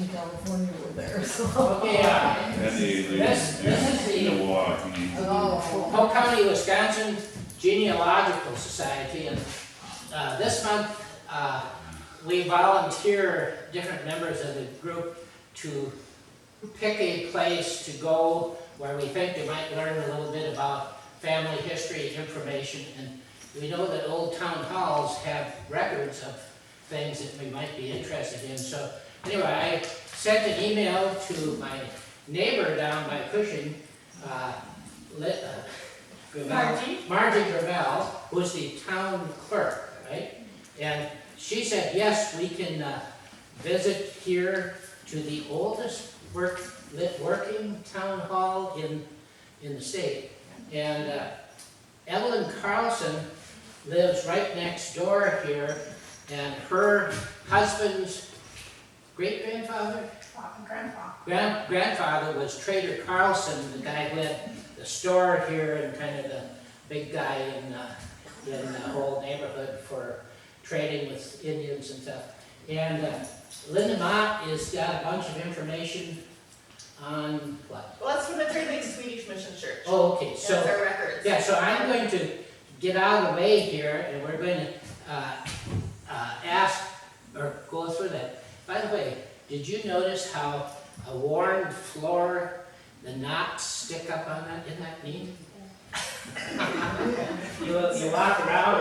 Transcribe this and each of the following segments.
in California were there, so. Okay, And this is the Milwaukee. Polk County, Wisconsin Genealogical Society, and this month we volunteer different members of the group to pick a place to go where we think they might learn a little bit about family history information, and we know that old town halls have records of things that we might be interested in. So anyway, I sent an email to my neighbor down by Cushing, Margie Gravel, who's the town clerk, right? And she said, yes, we can visit here to the oldest working town hall in the state. And Evelyn Carlson lives right next door here, and her husband's great-grandfather? Grandfather was Trader Carlson, the guy who had the store here and kind of the big guy in the whole neighborhood for trading with Indians and stuff. And Linda Mott has got a bunch of information on what? Well, that's from the Great Lakes Swedish Mission Church. Oh, okay, so. That's our records. Yeah, so I'm going to get out of the way here, and we're going to ask, or go through that. By the way, did you notice how a worn floor, the knots stick up on that? Isn't that neat? You walk around,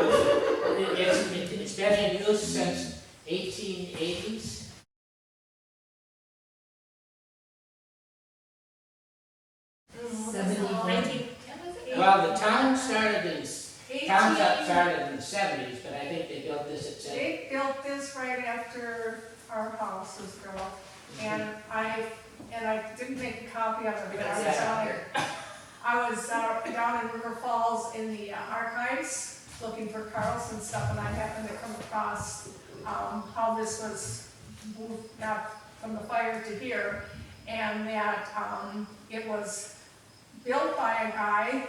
it's been in use since 1880s. Well, the town started in started in the 70s, but I think they built this at 70s. They built this right after our house was built, and I didn't make a copy of it, but I was down in River Falls in the archives looking for Carlson stuff, and I happened to come across how this was moved out from the fire to here, and that it was built by a guy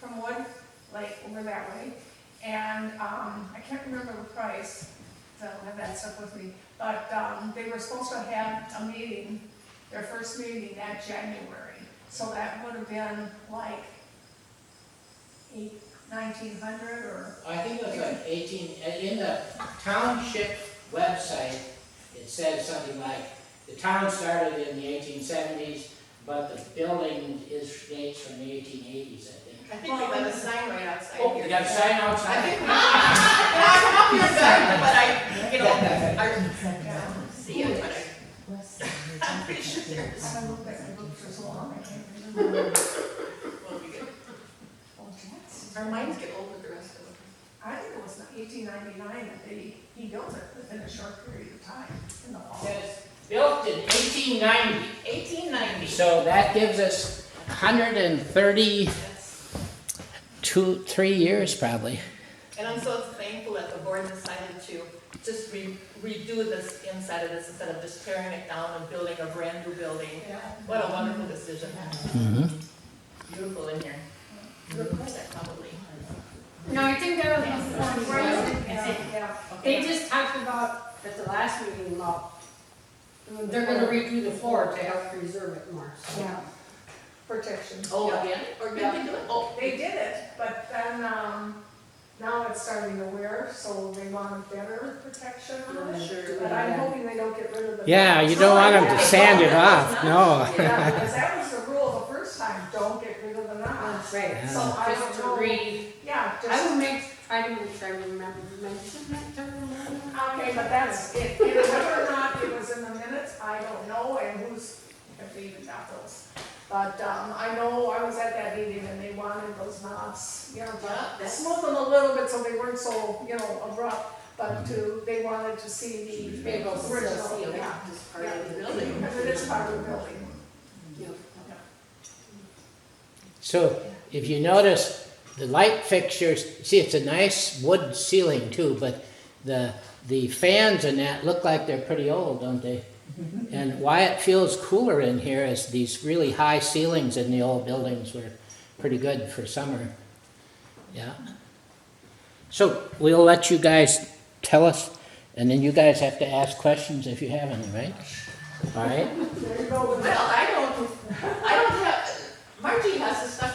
from Wood Lake over that way, and I can't remember the price, so I don't have that stuff with me, but they were supposed to have a meeting, their first meeting that January, so that would have been like 1900 or. I think it was like 18, in the township website, it says something like, the town started in the 1870s, but the building dates from the 1880s, I think. I think we got a sign right outside Oh, here. you got a sign I outside? think we, I'm up here done, but I see it, but I'm pretty sure there's. I looked at the book for so long, I can't remember. Well, we get, Oh, Jackson. our minds get old with the rest of them. I think it was 1899 that he built it within a short period of time in the fall. It says built in 1890, 1890. so that gives us 132, 3 years probably. And I'm so thankful that the board decided to just redo this inside of this instead of just tearing it down and building a brand new building. Yeah. What a wonderful decision. Mm-hmm. Beautiful in here. You record that probably. No, I think there was before you. Yeah. They just talked about, at the last meeting, about, they're gonna redo the floor to help preserve it more, so. Yeah. Protection. Oh, Yeah. again? Or did they do it? Oh, They did it, but then, now it's starting to wear, so they want better protection on it. Sure. But I'm hoping they don't get rid of the. Yeah, you don't want them to sand it off, no. Yeah, because that was the rule the first time, don't get rid of the knots. Right, So I just don't to know, read, yeah, I just, will try to make sure I remember to mention that to remember. okay, but that's, it. Whether or not it was in the minutes, I don't know, and if they even got those. But, I know I was at that meeting and they wanted those knots, you know, Yeah, to that's- smooth them a little bit so they weren't so, abrupt, but they wanted to see the Able to still original, see it. yeah. just part of the building. Because it is part of the building. So if you notice, the light fixtures, see it's a nice wood ceiling too, but the fans in that look like they're pretty old, don't they? And why it feels cooler in here is these really high ceilings in the old buildings were pretty good for summer. Yeah. So we'll let you guys tell us, and then you guys have to ask questions if you have any, right? all right? There you go with Well, I don't have, Margie has the stuff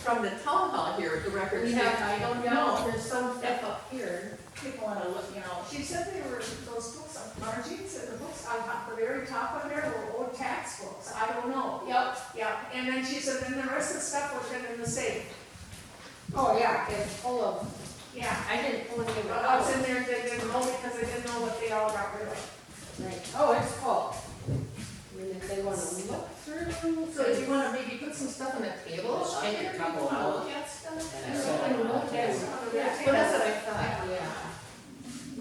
from the town hall here, the records. We have, I don't know, No. there's some stuff up here. People wanna look, She said they were, those books, Margie said the books on top, the very top of there were old tax books, I don't know. Yep. Yeah, and then she said, then the rest of the stuff was in the safe. Oh, yeah, it's full of, Yeah. I didn't pull any of it Well, I out. was in there, they didn't know because they didn't know what they all got rid of. Right. Oh, it's full. I mean, if they wanna look through. So do you wanna maybe put some stuff on the table? Just up take here? a couple People out. look at stuff? And I I said, don't know, that's- Yeah. Well, that's what I thought. Yeah.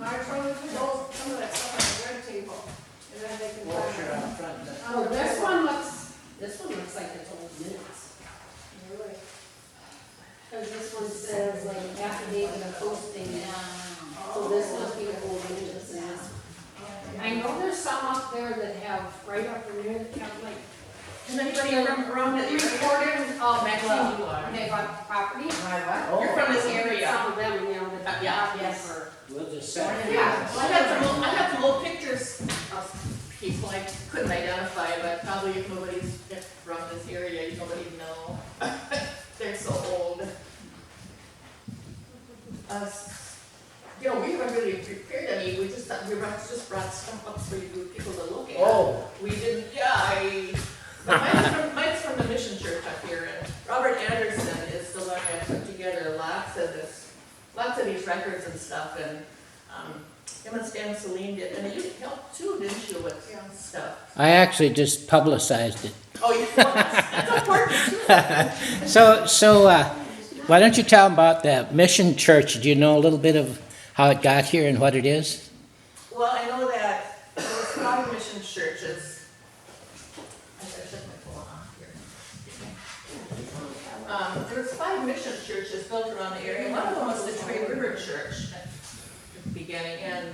I probably put some of that stuff on the red table, and then they can. brochure out front, but Oh, this one looks like it's old minutes. Really? Cause this one says like affidavit of posting, so this must be the old minutes and this. I know there's some up there that have, right up in there, that have like, Is anybody around the area? recorded, Maxine, you are. they bought property. My what? You're from this area. Some of them, you know, that. Yeah, yes. for- we'll just set it. Yeah. Well, I have some old pictures of people I couldn't identify, but probably if nobody's from this area, nobody'd know. They're so old. You know, we haven't really prepared any, we just brought stuff up for you people to look at. Oh. We didn't, mine's from the mission church up here, and Robert Anderson is the one that put together lots of these records and stuff, and, him and Stan Celine did, and you helped too, didn't you, with stuff? I actually just publicized it. Oh, yeah, well, that's important too. So, why don't you tell them about the mission church? Do you know a little bit of how it got here and what it is? Well, I know that there's 5 mission churches. I gotta shut my phone off here. There's 5 mission churches built around the area. One of them was the Trade River Church at the beginning, and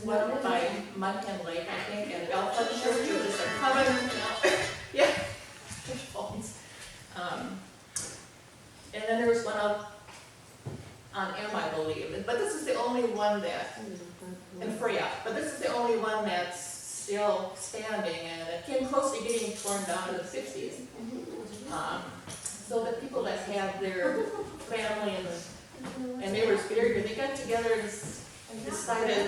one up by Munkin Lake, I think, and Alpha Church, which is a covenant. Yeah, there's phones. And then there was one up on M, I believe, but this is the only one that, in Freya, but this is the only one that's still standing, and it came close to getting torn down in the 60s. So the people that had their family and neighbors buried, they got together and decided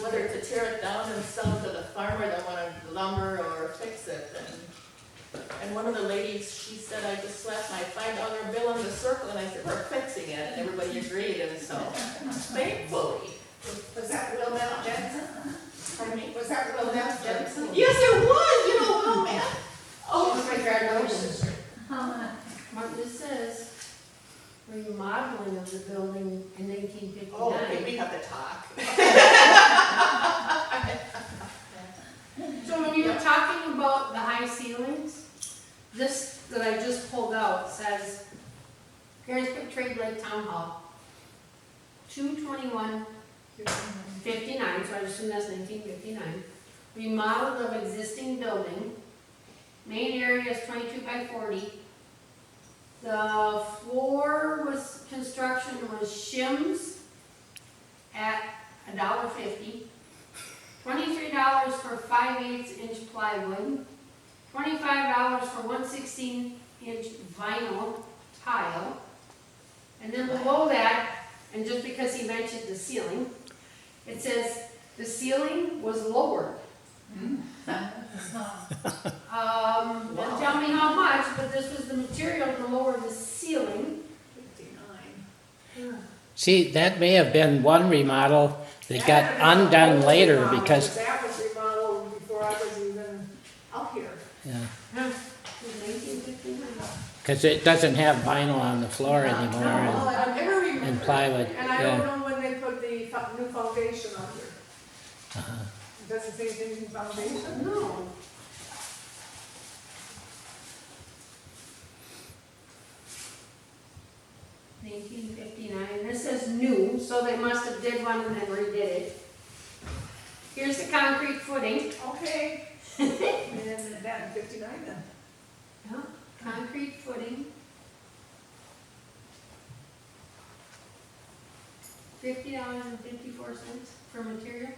whether to tear it down and sell it to the farmer that wanted lumber or fix it. And one of the ladies, she said, I just slapped my $5 bill on the circle, and I said, we're fixing it, and everybody agreed, and so, thankfully. Was that Wilmette Jensen? Pardon me? Was that Wilmette Jensen? Yes, it was, you know, well, man. Oh, Oh, my graduation. Mark, this says remodeling of the building in 1959. oh, okay, we have to talk. So when you were talking about the high ceilings, this that I just pulled out says, Harrisburg Trade Lake Town Hall, 2/21/59, so I assume that's 1959. Remodeled of existing building. Main area is 22 by 40. The floor construction was shims at $1.50. $23 for 5/8" plywood, $25 for 1/16" vinyl tile. And then below that, and just because he mentioned the ceiling, it says the ceiling was lowered. Don't tell me how much, but this was the material to lower the ceiling. 59. See, that may have been one remodel that got undone later because, That was remodeled before I was even up here. yeah, Huh, it was 1959. because it doesn't have vinyl on the floor anymore No, and, I never and remember. plywood, And I yeah. don't know when they put the new foundation under. Uh-huh. It doesn't say anything in foundation? No. $1959. This says new, so they must have did one and then redid it. Here's the concrete footing. Okay. And then that in 59 then. Yeah, concrete footing. $50.54 for material.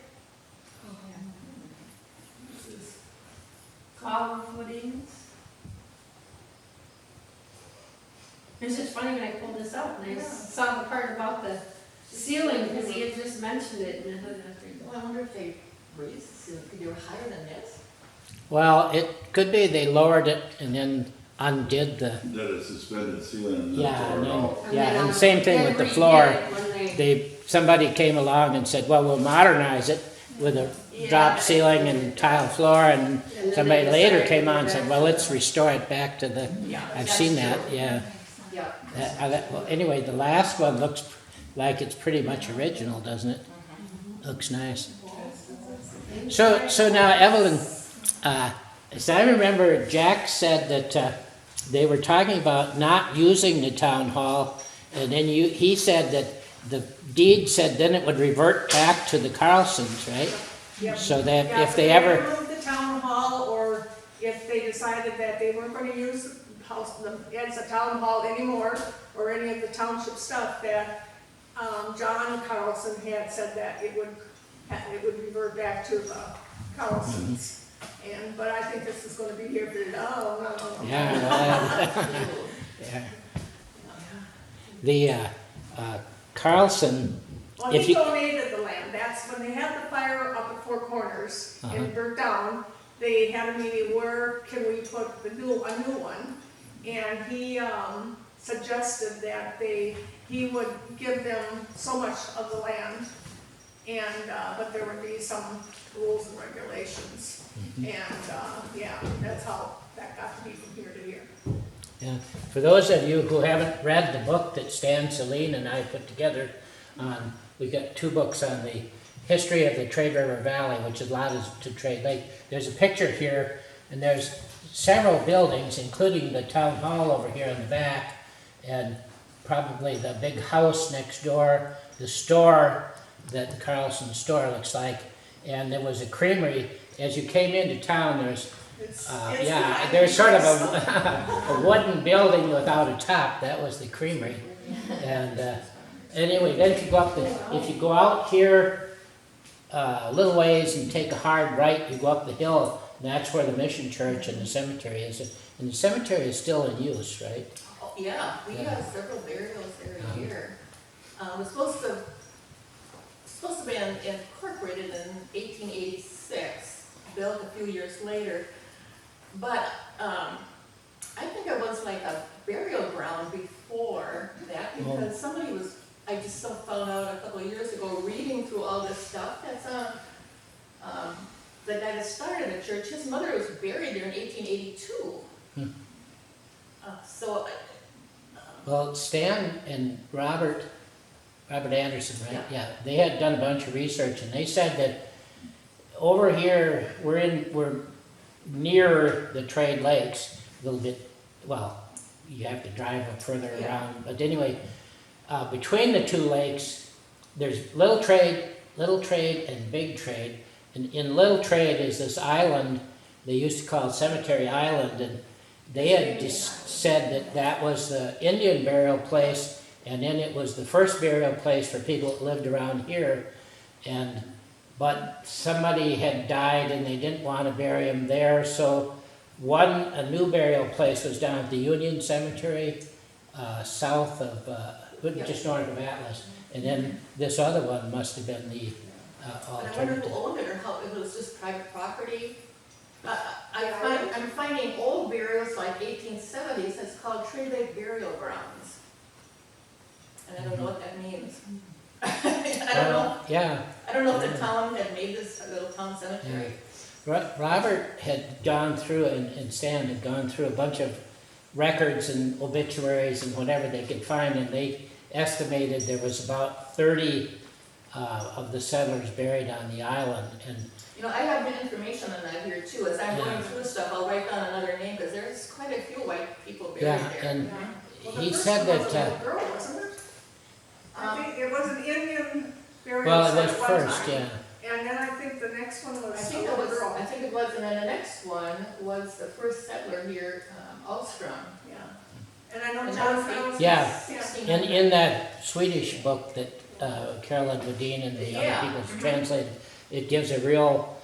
Column footings. It's just funny when I pulled this up and I saw the part about the ceiling, because he had just mentioned it, and I thought Well, I wonder if they raised the ceiling, because they were higher than this. Well, it could be they lowered it and then undid the, Did a suspended ceiling and then yeah, tore and it then, out. yeah, and same thing with the floor. Somebody came along and said, well, we'll modernize it with a drop ceiling and tile floor, and somebody later came on and said, well, let's restore it back to the, I've seen that, yeah. Yeah. Well, anyway, the last one looks like it's pretty much original, doesn't it? Looks nice. So now, Evelyn, as I remember, Jack said that they were talking about not using the town hall, and then he said that the deed said then it would revert back to the Carlsons, right? Yep. So that Yeah, if they ever, moved the town hall, or if they decided that they weren't gonna use the house, as a town hall anymore, or any of the township stuff, that, John Carlson had said that it would revert back to the Carlsons. But I think this is gonna be here for, no. yeah, yeah. The Carlson, Well, if he you, donated the land, that's when they had the fire up at Four Corners Uh-huh. and burnt down. They had a meeting, where can we put a new one? And he, suggested that he would give them so much of the land, and, but there would be some rules and regulations. Yeah, that's how that got to be from here to here. yeah. For those of you who haven't read the book that Stan Celine and I put together, we got 2 books on the history of the Trade River Valley, which allowed us to trade lake. There's a picture here, and there's several buildings, including the town hall over here in the back, and probably the big house next door, the store that the Carlson store looks like, and there was a creamery. As you came into town, there's there's sort of a wooden building without a top. That was the creamery. And anyway, then if you go out here a little ways and take a hard right, you go up the hill, and that's where the mission church and the cemetery is. And the cemetery is still in use, right? Oh, yeah, we have several burials there a year. It's supposed to be incorporated in 1886, built a few years later. But I think it was like a burial ground before that, because I just found out a couple of years ago, reading through all this stuff, that's the guy that started the church, his mother was buried there in 1882. Well, Stan and Robert Anderson, right? Yeah, they had done a bunch of research, and they said that over here, we're near the Trade Lakes, a little bit, well, you have to drive up further around, but anyway, between the 2 lakes, there's Little Trade and Big Trade, and in Little Trade is this island they used to call Cemetery Island, and they had just said that was the Indian burial place, and then it was the first burial place for people that lived around here, but somebody had died and they didn't want to bury him there, so a new burial place was down at the Union Cemetery, south of, just north of Atlas, and then this other one must have been the I wonder alternative. who owned it, or how, if it was just private property. I'm finding old burials like 1870s, it's called Trade Lake Burial Grounds. And I don't know what that means. I don't know. Yeah. I don't know if the town had made this a little town cemetery. Robert had gone through, and Stan had gone through a bunch of records and obituaries and whatever they could find, and they estimated there was about 30 of the settlers buried on the island. And You know, I have good information on that here too. As I'm going through stuff, I'll write down another name, because there's quite a few white people buried there. and Well, the he first said one was a that, little girl, wasn't it? I think it was an Indian burial well, it site was one first, time. yeah. And then I think the next one I was a think it little was, girl. I think it was, and then the next one was the first settler here, Alstrom. Yeah. And I know And John that was House. Yeah. 1600. In that Swedish book that Carolyn Wedin and the other Yeah. people translated, it gives a real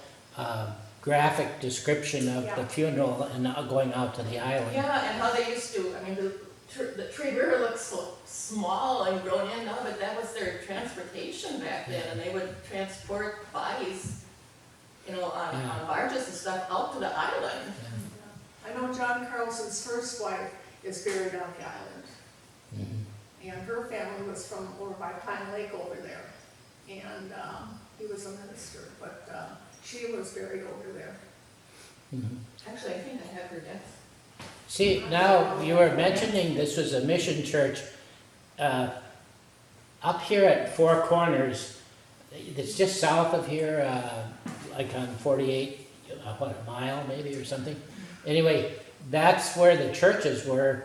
graphic description of the Yeah. funeral and going out to the island. Yeah, and how they used to, I mean, the Trade River looks so small and grown in now, but that was their transportation back then, and they would transport bodies, you know, on barges and stuff out to the island. I know John Carlson's first wife is buried on the island. Mhm. And her family was from over by Pine Lake over there. And he was a minister, but she was buried over there. Mhm. Actually, I think I have her death. See, now you were mentioning this was a mission church. Up here at Four Corners, it's just south of here, like on 48, what, a mile maybe or something. Anyway, that's where the churches were.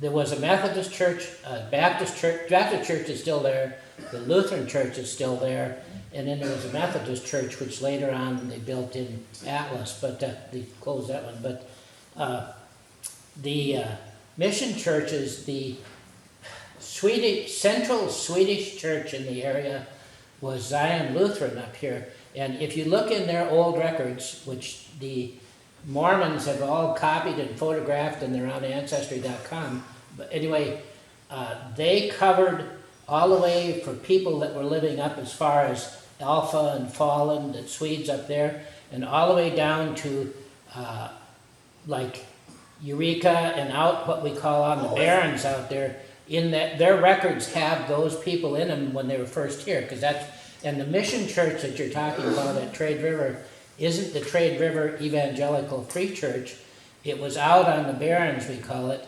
There was a Methodist church, a Baptist church. Baptist church is still there. The Lutheran church is still there. And then there was a Methodist church, which later on they built in Atlas, but they closed that one. But the mission church is the central Swedish church in the area was Zion Lutheran up here. And if you look in their old records, which the Mormons have all copied and photographed, and they're on Ancestry.com. But anyway, they covered all the way for people that were living up as far as Alpha and Fallen, the Swedes up there, and all the way down to like Eureka and out what we call on the Barrens out there. In that their records have those people in them when they were first here, because that's and the mission church that you're talking about at Trade River isn't the Trade River Evangelical Free Church. It was out on the Barrens, we call it,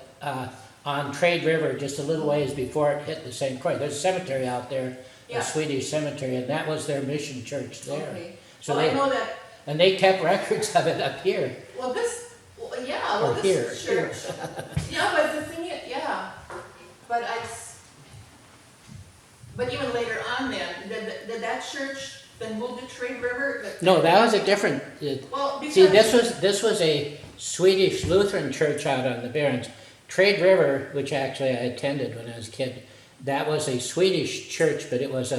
on Trade River, just a little ways before it hit the St. Croix. There's a cemetery out there, Yeah. a Swedish cemetery, and that was their mission church there. Okay. So Well, I they know that, and they kept records of it up here. well, yeah, well, Or this here. church. Yeah, but the thing is, yeah, but but even later on then, did that church then move to Trade River? No, that was a different. Well, because. See, this was a Swedish Lutheran church out on the Barrens. Trade River, which actually I attended when I was a kid, that was a Swedish church, but it was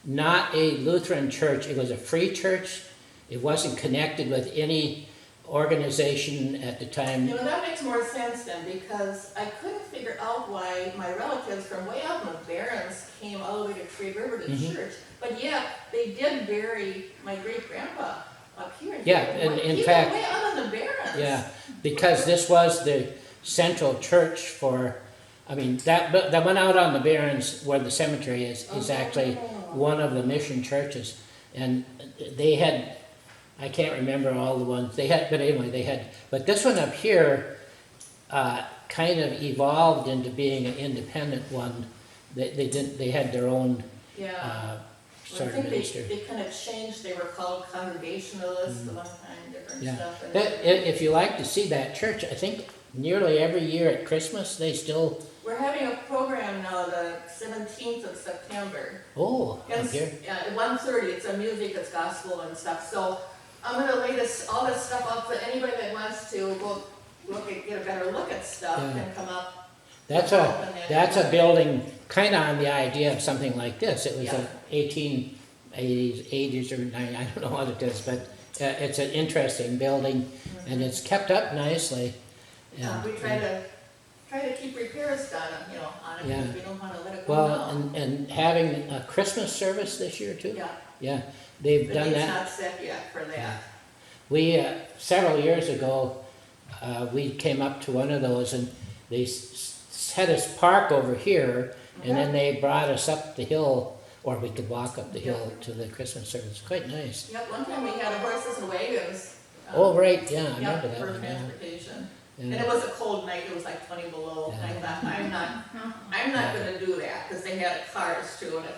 not a Lutheran church. It was a free church. It wasn't connected with any organization at the time. You know, that makes more sense then, because I couldn't figure out why my relatives from way out in the Barrens came all the way to Trade River to Mhm. church. But yeah, they did bury my great-grandpa up here. Yeah, and in He fact- went way out in the Barrens. Yeah, because this was the central church for, I mean, that went out on the Barrens where the cemetery is actually one of the mission churches. And they had, I can't remember all the ones they had, but anyway, they had, but this one up here kind of evolved into being an independent one. They had their own Yeah. Well, sort I of think minister. they kind of changed, they were called Congregationalists at one time, different Yeah. stuff. and- If you like to see that church, I think nearly every year at Christmas, they still, We're having a program now, the 17th of September. up It's, here. at 1:30, it's a music, it's gospel and stuff, so I'm gonna lay all this stuff up for anybody that wants to go get a better look at stuff Yeah. and come up. That's a building kind of on the idea of something like this. It was Yeah. a 1880s or 90s, I don't know what it is, but it's an interesting building and it's kept up nicely. And, We try to keep repairs done, you know, on it, Yeah. because we don't wanna let it go well, down. and having a Christmas service this year too. Yeah, Yeah, they've the done date's that. not set yet for that. We, several years ago, we came up to one of those and they had us park over here and then they brought us up the hill, or we could walk up the hill to the Christmas service. Quite nice. Yep, one time we had horses and wagons. Oh, right, yeah, I Yep, remember that for one, yeah. transportation. And Yeah. it was a cold night, it was like 20 below, Yeah. and I thought, I'm not gonna do that, because they had cars too, and it,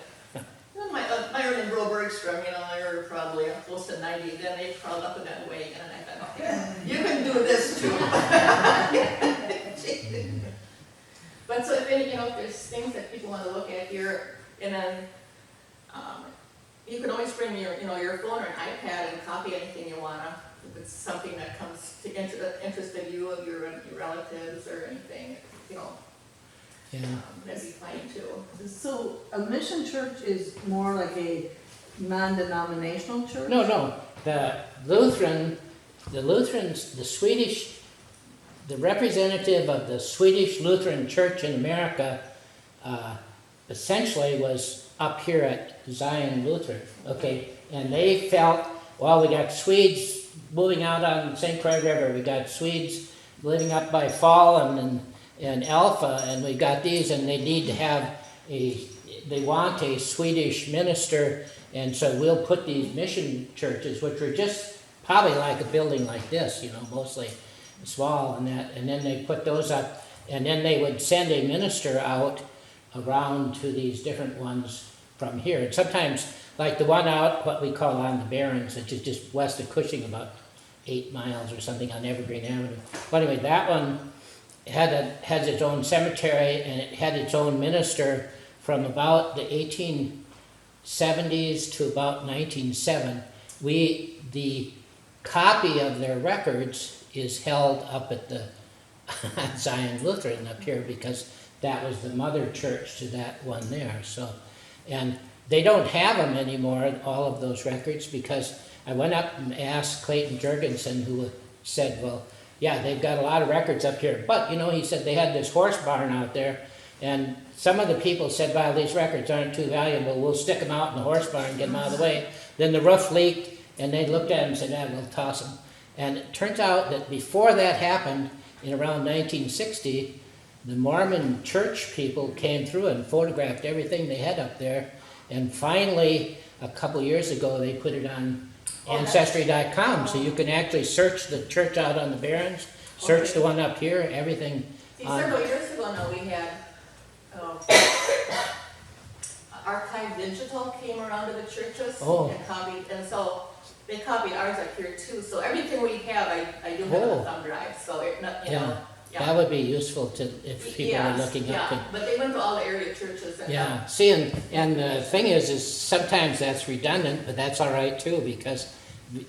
Myron and Bro Bergstrom, you know, they were probably close to 90, then they crawled up in that wagon, and I thought, okay, you can do this too. But so if any, you know, if there's things that people wanna look at here, and then, you can always bring your, you know, your phone or an iPad and copy anything you wanna, if it's something that comes to interested you, of your relatives or anything, you know, Yeah. that'd be fine too. So a mission church is more like a non-denominational church? No, the Lutheran the Lutherans, the representative of the Swedish Lutheran Church in America, essentially was up here at Zion Lutheran, okay? And they felt, well, we got Swedes moving out on St. Croix River, we got Swedes living up by Fallen and Alpha, and we got these, and they need to have they want a Swedish minister, and so we'll put these mission churches, which were just probably like a building like this, you know, mostly small and that, and then they put those up, and then they would send a minister out around to these different ones from here. And sometimes, like the one out, what we call on the Barrens, which is just west of Cushing, about 8 miles or something on Evergreen Avenue. But anyway, that one has its own cemetery, and it had its own minister from about the 1870s to about 1907. The copy of their records is held up at the Zion Lutheran up here, because that was the mother church to that one there. So, and they don't have them anymore, all of those records, because I went up and asked Clayton Jurgensen, who said, well, yeah, they've got a lot of records up here. But, you know, he said they had this horse barn out there, and some of the people said, well, these records aren't too valuable, we'll stick them out in the horse barn and get them out of the way. Then the roof leaked, and they looked at them and said, yeah, we'll toss them. And it turns out that before that happened, in around 1960, the Mormon church people came through and photographed everything they had up there. And finally, a couple years ago, they put it on Ancestry.com, so you can actually search the church out on the Barrens, search the one up here, everything. See, several years ago now, we had Archive Digital came around to the churches and copied, and so they copied ours up here too. So everything we have, I do have on a thumb drive. So it, you know, that would be useful to if people are looking up. But they went to all the area churches. And see, and the thing is sometimes that's redundant, but that's all right too, because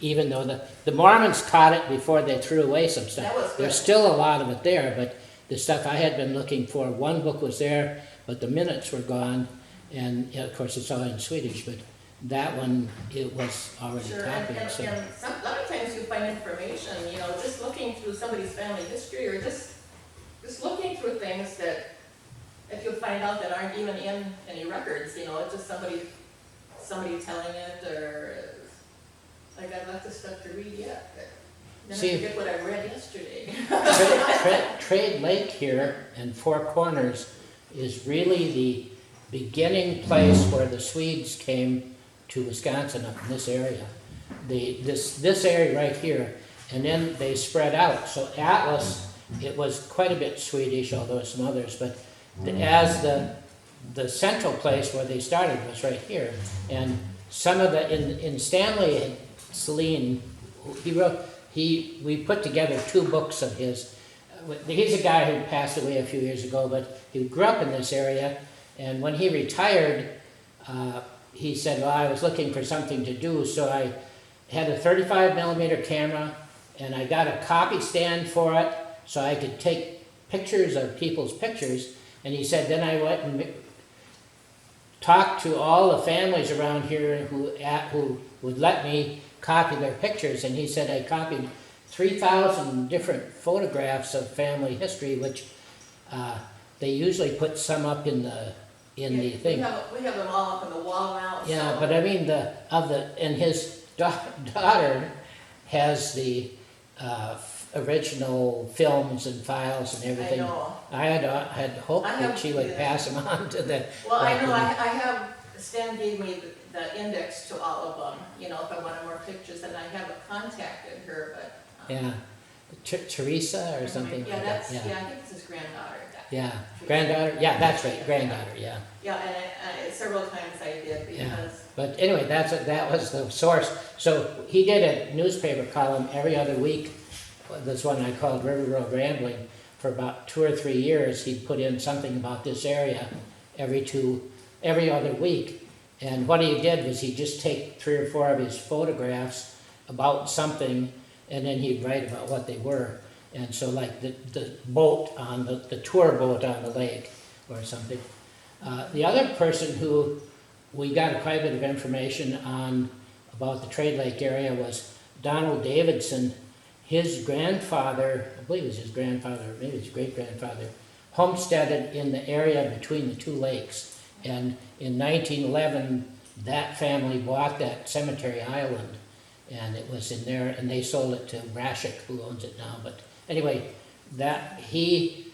even though the Mormons caught it before they threw away some stuff, there's still a lot of it there. But the stuff I had been looking for, one book was there, but the minutes were gone, and of course it's all in Swedish, but that one, it was already copied. And a lot of times you find information, you know, just looking through somebody's family history, or just looking through things that if you find out that aren't even in any records, you know, it's just somebody telling it, or like I've got this stuff to read yet. Then I forget what I read yesterday. Trade Lake here and Four Corners is really the beginning place where the Swedes came to Wisconsin up in this area. This area right here, and then they spread out. So Atlas, it was quite a bit Swedish, although some others, but as the central place where they started was right here. And some of in Stanley Celine, we put together 2 books of his. He's a guy who passed away a few years ago, but he grew up in this area, and when he retired, he said, well, I was looking for something to do, so I had a 35mm camera, and I got a copy stand for it, so I could take pictures of people's pictures. And he said, then I went and talked to all the families around here who would let me copy their pictures, and he said I copied 3,000 different photographs of family history, which they usually put some up in the thing. We have them all up on the wall now. Yeah, so. But I mean and his daughter has the original films and files and everything. I know. I had hoped that she would pass them on to the. Well, I know. I have. Stan gave me the index to all of them. You know, if I wanted more pictures, and I haven't contacted her, but. Yeah, Teresa or something like that. I think it's his granddaughter. Yeah, granddaughter. Yeah, that's right, granddaughter. Yeah. Yeah, and several times I did because. Yeah. But anyway, that was the source. So he did a newspaper column every other week. This one I called River Road Rambling. For about 2 or 3 years, he'd put in something about this area every other week. And what he did was he'd just take 3 or 4 of his photographs about something, and then he'd write about what they were. And so like the boat on the tour boat on the lake or something. The other person who we got quite a bit of information on about the Trade Lake area was Donald Davidson. his grandfather, I believe it was his grandfather, or maybe his great-grandfather, homesteaded in the area between the two lakes. And in 1911, that family bought that cemetery island, and it was in there, and they sold it to Brashik, who owns it now. But anyway, that he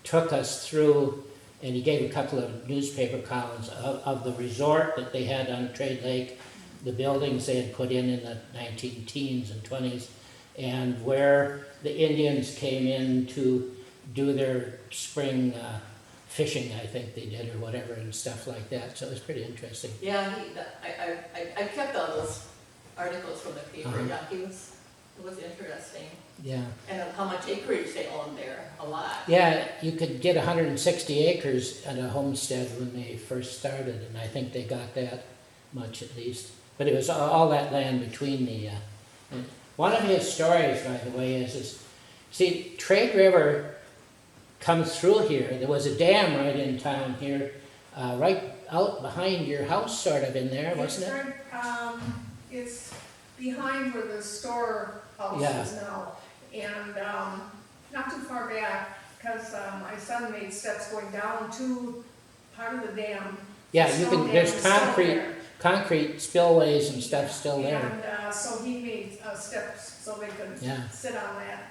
took us through, and he gave a couple of newspaper columns of the resort that they had on Trade Lake, the buildings they had put in the 19-teens and 20s, and where the Indians came in to do their spring fishing, I think they did, or whatever, and stuff like that. So it was pretty interesting. Yeah, I kept all those articles from the paper, Uh-huh. yeah, it was interesting. Yeah. And how much acreage they owned there, a lot. Yeah, you could get 160 acres at a homestead when they first started, and I think they got that much at least. But it was all that land between the. One of his stories, by the way, is see, Trade River comes through here. There was a dam right in town here, right out behind your house, sort of in there, wasn't it? It's behind where the store house Yeah. is now, and, not too far back, because, my son made steps going down to part of the dam. Yeah, The you stone can. dam There's is still concrete, there. concrete spillways and stuff still there. And, so he made, steps so they could Yeah. sit on that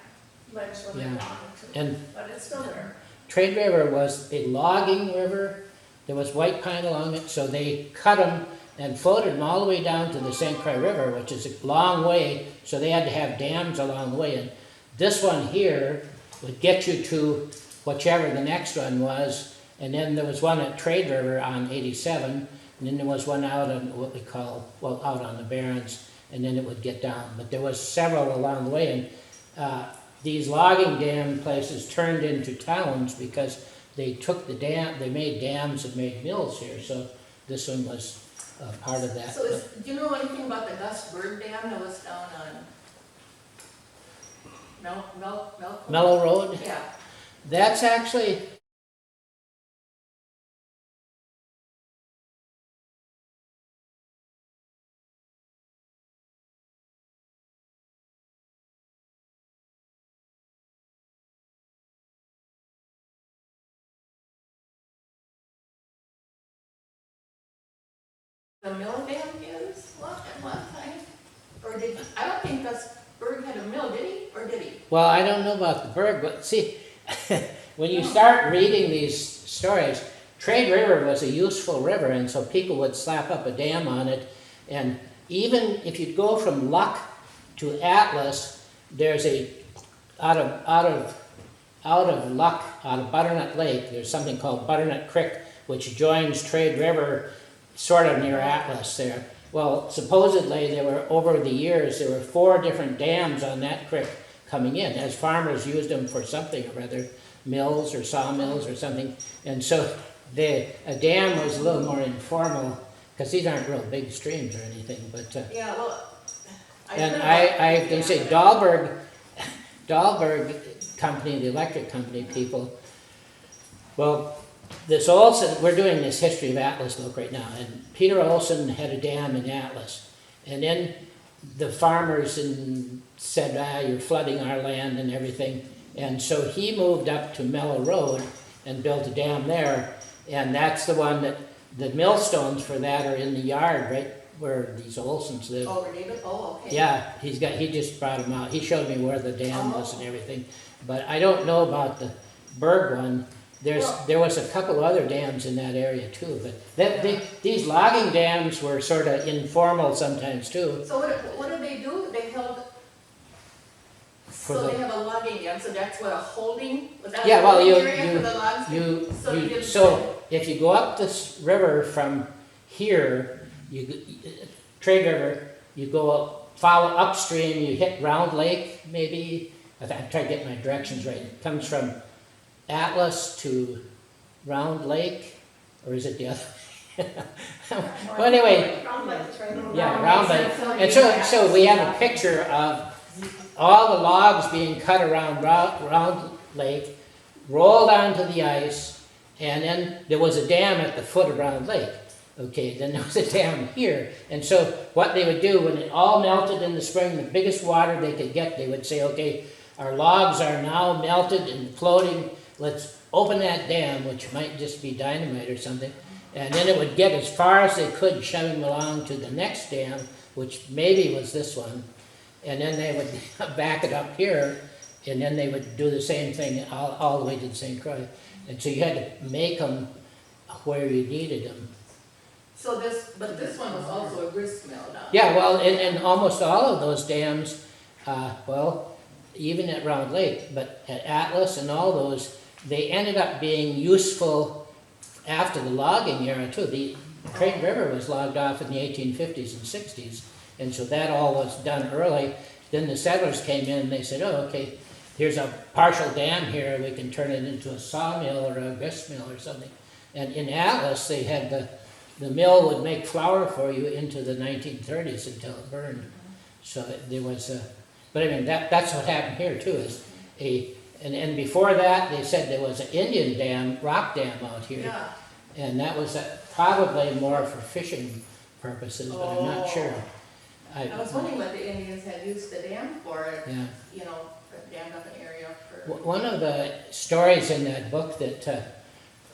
ledge when Yeah. they wanted to, And but it's still there. Trade River was a logging river. There was white pine along it, so they cut them and floated them all the way down to the St. Croix River, which is a long way, so they had to have dams along the way. And this one here would get you to whichever the next one was, and then there was one at Trade River on 87, and then there was one out on what we call, well, out on the Barrens, and then it would get down. But there was several along the way, and these logging dam places turned into towns because they took the dam, they made dams and made mills here, so this one was part of that. So do you know anything about the Gus Bird Dam that was down on Mellow Road, Yeah, that's actually, the mill dam is, what, at one time? Or did, I don't think Gus Bird had a mill, did he? Or did he? well, I don't know about the Berg, but see, when you start reading these stories, Trade River was a useful river, and so people would slap up a dam on it. And even if you go from Luck to Atlas, there's a out of Luck, out of Butternut Lake, there's something called Butternut Creek, which joins Trade River, sort of near Atlas there. Well, supposedly there were, over the years, there were 4 different dams on that creek coming in, as farmers used them for something or other, mills or sawmills or something. And so a dam was a little more informal, because these aren't real big streams or anything, but, Yeah, well, and heard I about can the say dam. Dahlberg Company, the electric company people, well, this Olson, we're doing this history of Atlas book right now, and Peter Olson had a dam in Atlas, and then the farmers said, you're flooding our land and everything, and so he moved up to Mellow Road and built a dam there, and that's the one that, the millstones for that are in the yard right where these Olsons live. Oh, David, oh, okay. Yeah, he just brought them out. He showed me where the dam was and everything. But I don't know about the Berg one. There was a couple other dams in that area too. But these logging dams were sort of informal sometimes too. So what did they do? They held, so they have a logging dam, so that's what, a holding? Was that a Yeah, well, holding you- area for the logs? So if you go up this river from here, Trade River, you go follow upstream, you hit Round Lake maybe. I'm trying to get my directions right. It comes from Atlas to Round Lake, or is it the other? Well, anyway, yeah, Round Lake. And so we have a picture of all the logs being cut around Round Lake, rolled onto the ice, and then there was a dam at the foot of Round Lake. Okay, then there was a dam here. And so what they would do when it all melted in the spring, the biggest water they could get, they would say, okay, our logs are now melted and floating, let's open that dam, which might just be dynamite or something. And then it would get as far as they could, shoving along to the next dam, which maybe was this one. And then they would back it up here, and then they would do the same thing all the way to the St. Croix. And so you had to make them where you needed them. So but this one was also a grist mill now. Yeah, well, and almost all of those dams, well, even at Round Lake, but at Atlas and all those, they ended up being useful after the logging era too. The Trade River was logged off in the 1850s and 60s, and so that all was done early. Then the settlers came in and they said, oh, okay, here's a partial dam here, we can turn it into a sawmill or a grist mill or something. And in Atlas, they had the mill would make flour for you into the 1930s until it burned. So there was a, but I mean, that's what happened here too, is and before that, they said there was an Indian dam, rock dam out here. Yeah. And that was probably more for fishing purposes, but I'm not sure. I was wondering what the Indians had used the dam for, Yeah. you know, dammed up an area for. One of the stories in that book that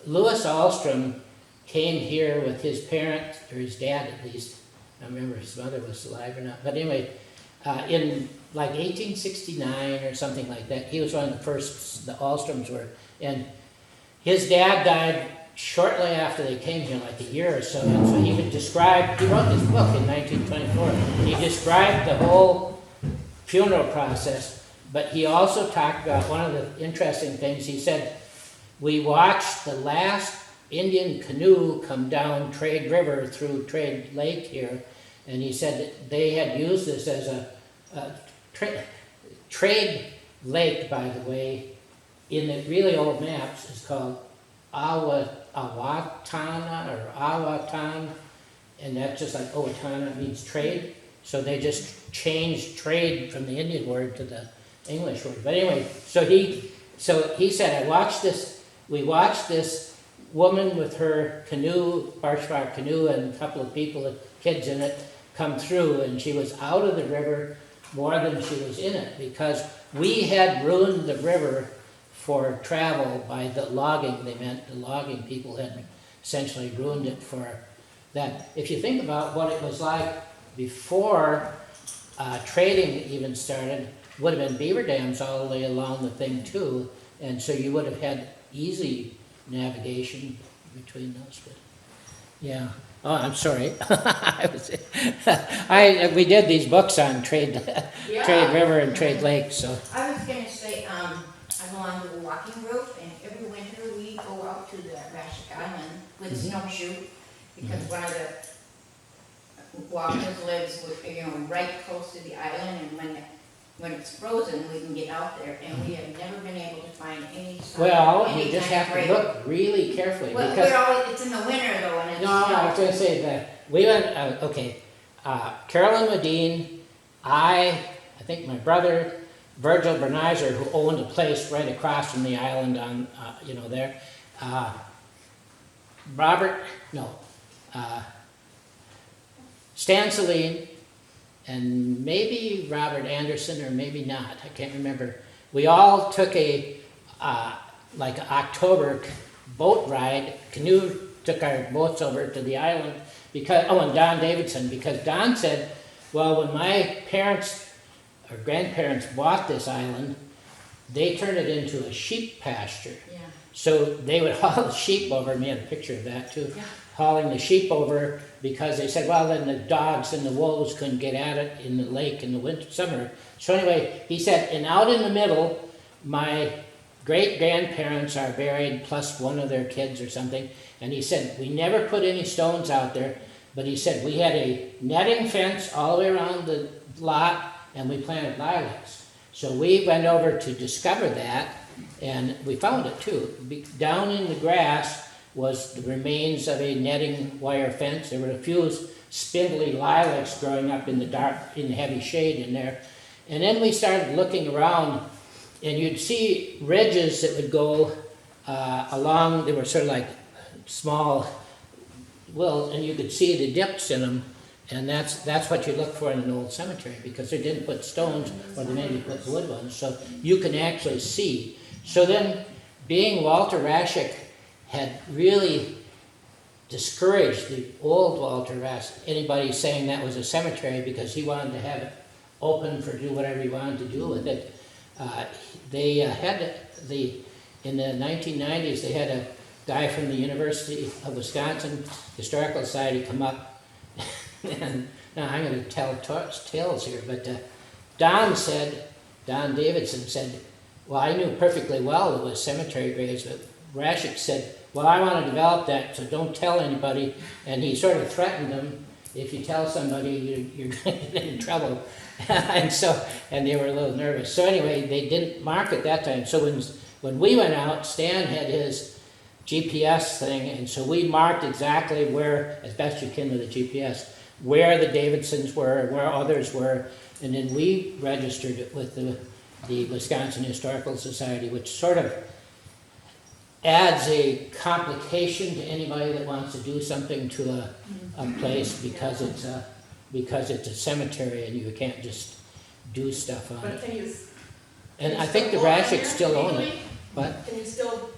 Louis Ahlstrom came here with his parents, or his dad at least, I remember his mother was alive or not, but anyway, in like 1869 or something like that, he was one of the first, the Ahlstroms were, and his dad died shortly after they came here, like a year or so, and so he would describe, he wrote this book in 1924, he described the whole funeral process, but he also talked about one of the interesting things. He said, we watched the last Indian canoe come down Trade River through Trade Lake here, and he said that they had used this as a Trade Lake, by the way, in the really old maps is called Awatana or Awatan, and that's just like Owatonna means trade. So they just changed trade from the Indian word to the English word. But anyway, so he said, we watched this woman with her canoe, birch bark canoe, and a couple of people, kids in it, come through, and she was out of the river more than she was in it, because we had ruined the river for travel by the logging. They meant the logging people had essentially ruined it for that. If you think about what it was like before trading even started, would have been beaver dams all the way along the thing too, and so you would have had easy navigation between those. But yeah. Oh, I'm sorry. We did these books on Trade River and Trade Lake, so. I was gonna say, I belong to the walking group, and every winter we go out to the Rashik Island with a snowshoe, because one of the walkers lives with, right close to the island, and when it's frozen, we can get out there, and we have never been able to find any sign. Well, any you just kind of have to break. look really carefully, Well, because. it's in the winter though, and it's No, I was gonna say that, we went, Carolyn Medine, I think my brother, Virgil Bernizer, who owned a place right across from the island on, there, Stan Celine, and maybe Robert Anderson, or maybe not, I can't remember. We all took a, October boat ride, took our boats over to the island, and Don Davidson, because Don said, well, when my parents or grandparents bought this island, they turned it into a sheep pasture. Yeah. So they would haul the sheep over, and we had a picture of that too, Yeah. hauling the sheep over, because they said, well, then the dogs and the wolves couldn't get at it in the lake in the summer. So anyway, he said, and out in the middle, my great-grandparents are buried, plus one of their kids or something, and he said, we never put any stones out there, but he said, we had a netting fence all the way around the lot, and we planted lilacs. So we went over to discover that, and we found it too. Down in the grass was the remains of a netting wire fence. There were a few spindly lilacs growing up in the dark, in the heavy shade in there. And then we started looking around, and you'd see ridges that would go along. They were sort of like small well, and you could see the dips in them, and that's what you look for in an old cemetery, because they didn't put stones, or they maybe put wood ones, so you can actually see. So then, being Walter Rashek had really discouraged the old Walter Rashek, anybody saying that was a cemetery, because he wanted to have it open for do whatever he wanted to do with it. They had in the 1990s, they had a guy from the University of Wisconsin Historical Society come up, and now I'm going to tell tales here, but Don Davidson said, well, I knew perfectly well it was cemetery graves, but Rashek said, well, I want to develop that, so don't tell anybody, and he sort of threatened them, if you tell somebody, you're going to get in trouble. and they were a little nervous. So anyway, they didn't mark it that time. So when we went out, Stan had his GPS thing, and so we marked exactly where, as best you can with a GPS, where the Davidsons were, where others were, and then we registered it with the Wisconsin Historical Society, which sort of adds a complication to anybody that wants to do something to a place, because it's a cemetery and you can't just do stuff on But it. can you, And I think the Rasheks still own it. But can you still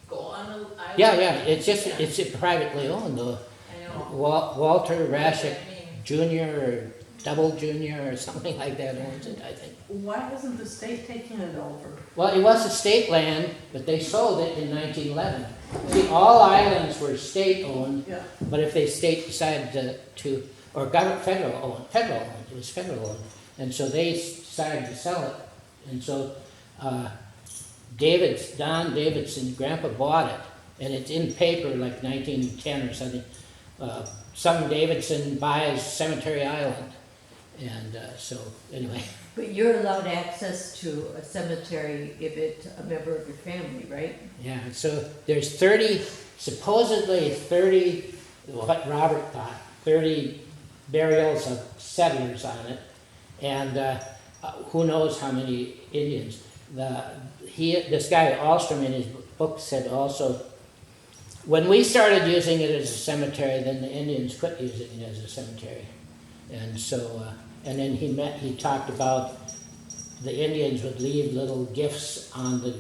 go on the island? yeah, it's privately owned though. I know. Walter Rashek I mean, Jr. or Double Jr. or something like that owns it, I think. Why isn't the state taking it over? Well, it was a state land, but they sold it in 1911. See, all islands were state-owned, Yeah. but if the state decided to or federal-owned, it was federal-owned, and so they decided to sell it. And so Don Davidson's grandpa bought it, and it's in paper like 1910 or something. Some Davidson buys Cemetery Island, and so anyway. But you're allowed access to a cemetery if it's a member of your family, right? Yeah, so there's supposedly 30, what Robert thought, 30 burials of settlers on it, and who knows how many Indians. This guy Alstrom in his book said also, when we started using it as a cemetery, then the Indians quit using it as a cemetery. And so, and then he talked about the Indians would leave little gifts on the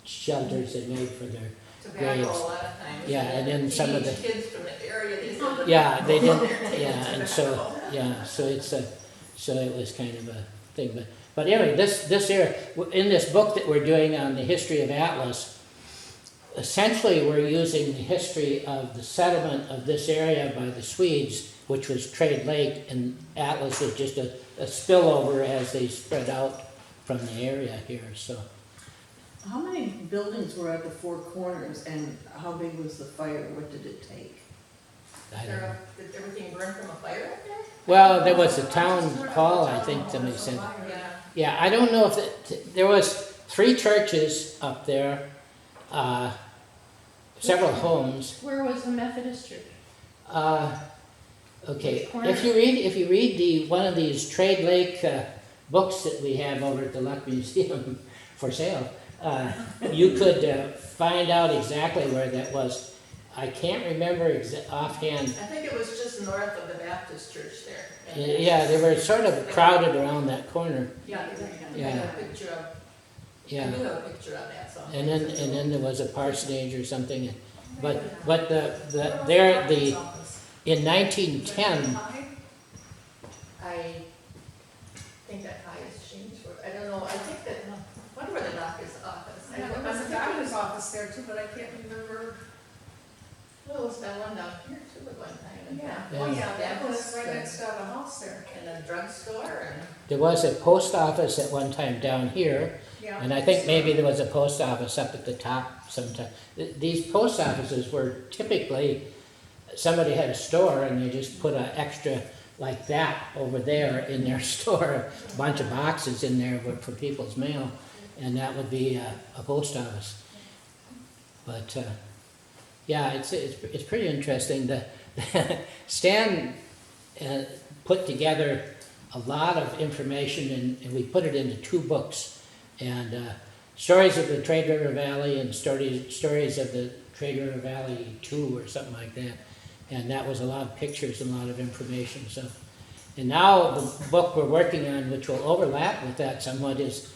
shelters they made for their tobacco graves. a lot of times. Yeah, and then some of the kids from the area, they said. yeah, they didn't, yeah, and so, yeah, so so it was kind of a thing, but anyway, this area, in this book that we're doing on the history of Atlas, essentially we're using the history of the settlement of this area by the Swedes, which was Trade Lake, and Atlas was just a spillover as they spread out from the area here, so. How many buildings were at the Four Corners, and how big was the fire? What did it take? I don't know. Did everything burn from a fire up there? Well, there was a town hall, I think somebody said. Yeah. Yeah, I don't know if there was 3 churches up there, several homes. Where was the Methodist church? Okay, Which corner? if you read one of these Trade Lake books that we have over at the Luck Museum for sale, you could find out exactly where that was. I can't remember offhand. I think it was just north of the Baptist church there. Yeah, they were sort of crowded around that corner. Yeah, I Yeah. have a picture of, I Yeah, do have a picture of that, so. and then there was a parsonage or something. But in 1910. I think that high has changed, I don't know, I think that, I wonder where the doctor's office. Yeah, there was a doctor's office there too, but I can't remember. Oh, it's that one down here too at one time. Yeah, Yeah. oh yeah, that was Dentist right and- next to the house there. And a drugstore and. There was a post office at one time down here, Yeah. and I think maybe there was a post office up at the top sometime. These post offices were typically, somebody had a store and they just put an extra like that over there in their store, a bunch of boxes in there for people's mail, and that would be a post office. But yeah, it's pretty interesting. Stan put together a lot of information, and we put it into 2 books, and stories of the Trade River Valley and stories of the Trade River Valley 2 or something like that. And that was a lot of pictures and a lot of information, so. And now the book we're working on, which will overlap with that somewhat, is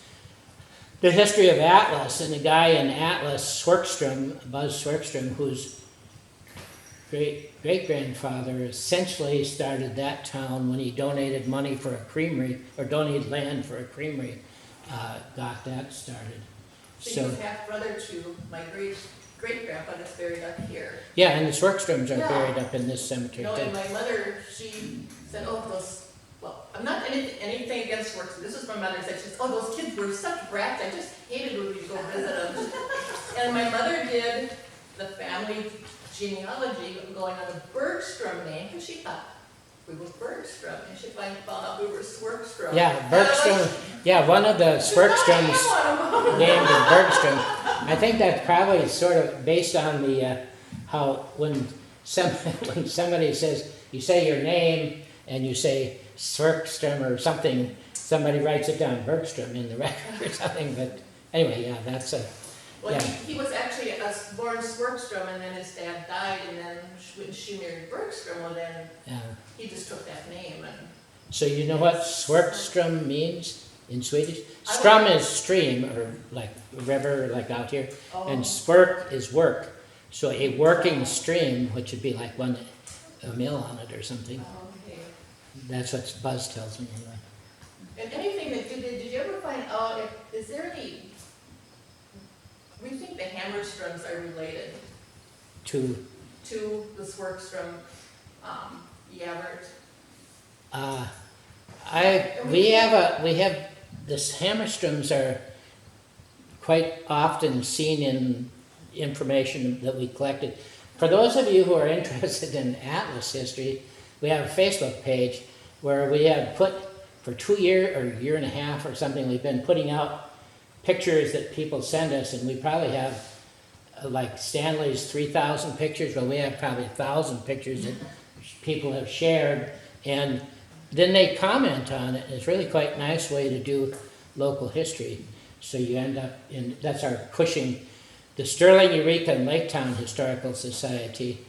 the history of Atlas, and the guy in Atlas, Swerkstrom, Buzz Swerkstrom, whose great-grandfather essentially started that town when he donated money for a creamery, or donated land for a creamery, got that started. So he was half brother to my great-grandpa that's buried up here. Yeah, and the Swerkstroms are Yeah. buried up in this cemetery No, and too. my mother, she said, oh, those, well, I'm not anything against works, this is my mother said, she said, oh, those kids were such brats, I just hated when we'd go visit them. And my mother did the family genealogy going on the Bergstrom name, because she thought we were Bergstrom, and she finally found out we were Swerkstrom. Yeah, Bergstrom, yeah, one of the Swerkstroms named is Bergstrom. I think that's probably sort of based on the, how when somebody says, you say your name and you say Swerkstrom or something, somebody writes it down, Bergstrom in the record or something, but anyway, yeah, that's a, Well, yeah. he was actually born Swerkstrom, and then his dad died, and then when she married Bergstrom, well then, Yeah. he just took that name, and So you know what Swerkstrom means in Swedish? Strum is stream, or like river, like out here, and Swerk is work. So a working stream, which would be like one, a mill on it or something. okay. That's what Buzz tells me anyway. And anything that did you ever find out, is there any, we think the Hammerstroms are related To, to the Swerkstrom, Yavert? we have, this Hammerstroms are quite often seen in information that we collected. For those of you who are interested in Atlas history, we have a Facebook page where we have put, for 2 years or a year and a half or something, we've been putting out pictures that people send us, and we probably have, like Stanley's 3,000 pictures, well, we have probably 1,000 pictures that people have shared, and then they comment on it. It's really quite a nice way to do local history. So you end up in, that's our Cushing, the Sterling, Eureka, and Laketown Historical Society,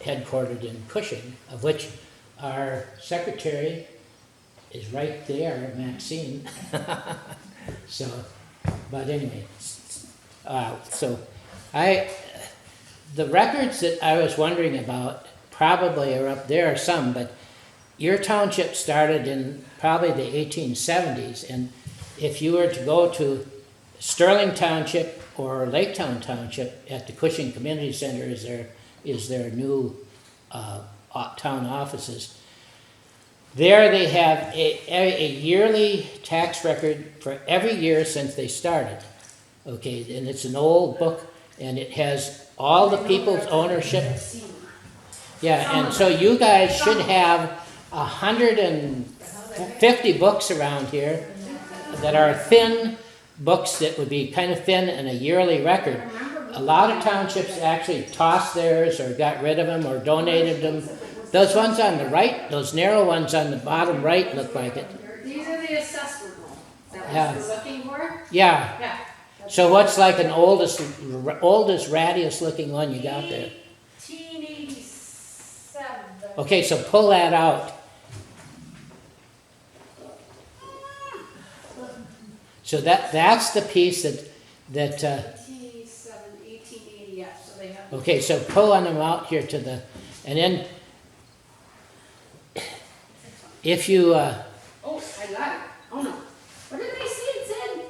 headquartered in Cushing, of which our secretary is right there, Maxine. So, but anyway, the records that I was wondering about probably are up there, some, but your township started in probably the 1870s, and if you were to go to Sterling Township or Laketown Township at the Cushing Community Center is their new town offices. There they have a yearly tax record for every year since they started. Okay, and it's an old book, and it has all the people's ownership. Yeah, and so you guys should have 150 books around here that are thin books that would be kind of thin and a yearly record. A lot of townships actually tossed theirs or got rid of them or donated them. Those ones on the right, those narrow ones on the bottom right look like it. These are the assessment rolls. Is that Yeah. what you're looking for? Yeah. Yeah. So what's like an oldest, rattiest looking one you got there? 1887. Okay, so pull that out. So that's the piece that 1880, yeah, so they have. okay, so pulling them out here to the, and then if you, Oh, I got it. Oh, no. What did they say it said?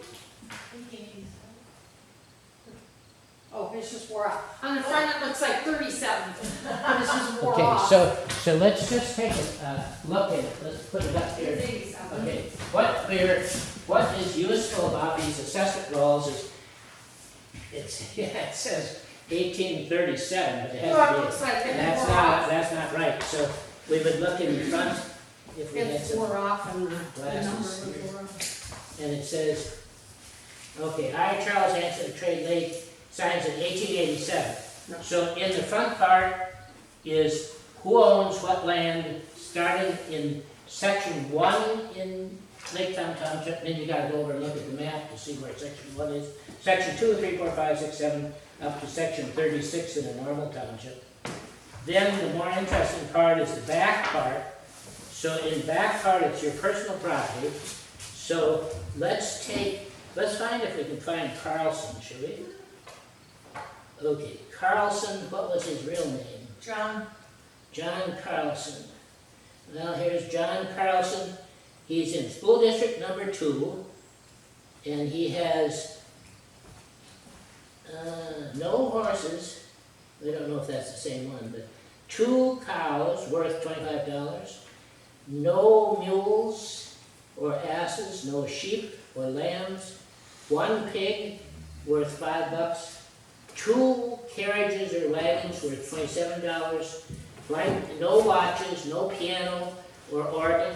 Oh, it's just wore off. On the front, it looks like 37, but it's just wore okay, off. so let's just take a look at it. Let's put it up here. It's 87. Okay, what is useful about these assessment rolls is, it says 1837, but it has Well, to it be, looks like it that's wore off. not right. So we would look in front if we had It's some wore off and the glasses number was here. wore off. And it says, okay, I, Charles Hanson, Trade Lake, signs in 1887. So in the front part is who owns what land, starting in section 1 in Laketown Township, then you gotta go over and look at the map to see where section 1 is. Section 2, 3, 4, 5, 6, 7, up to section 36 in a normal township. Then the more interesting part is the back part. So in back part, it's your personal property. So let's find if we can find Carlson, shall we? Okay, Carlson, what was his real name? John, John Carlson. Well, here's John Carlson. He's in school district number 2, and he has no horses. We don't know if that's the same one, but 2 cows worth $25. No mules or asses, no sheep or lambs. 1 pig worth $5. 2 carriages or wagons worth $27. No watches, no piano or organ,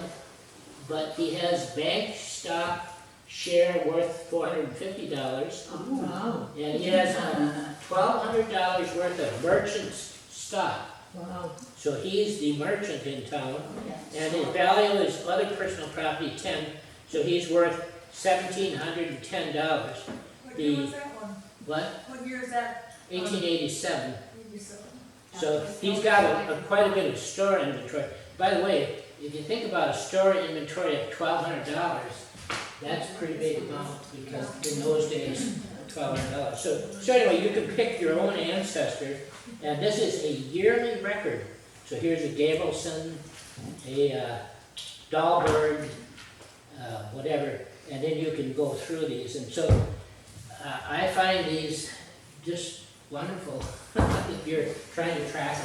but he has bank stock share worth $450. Wow. And he has $1,200 worth of merchant's stock. Wow. So he's the merchant in town, and his value is other personal property 10, so he's worth $1,710. What year was that one? What? What year is that? 1887. 87. So he's got quite a bit of store inventory. By the way, if you think about a store inventory of $1,200, that's a pretty big amount, because in those days, $1,200. So anyway, you can pick your own ancestor, and this is a yearly record. So here's a Gabelson, a Dahlberg, whatever, and then you can go through these. And so I find these just wonderful if you're trying to track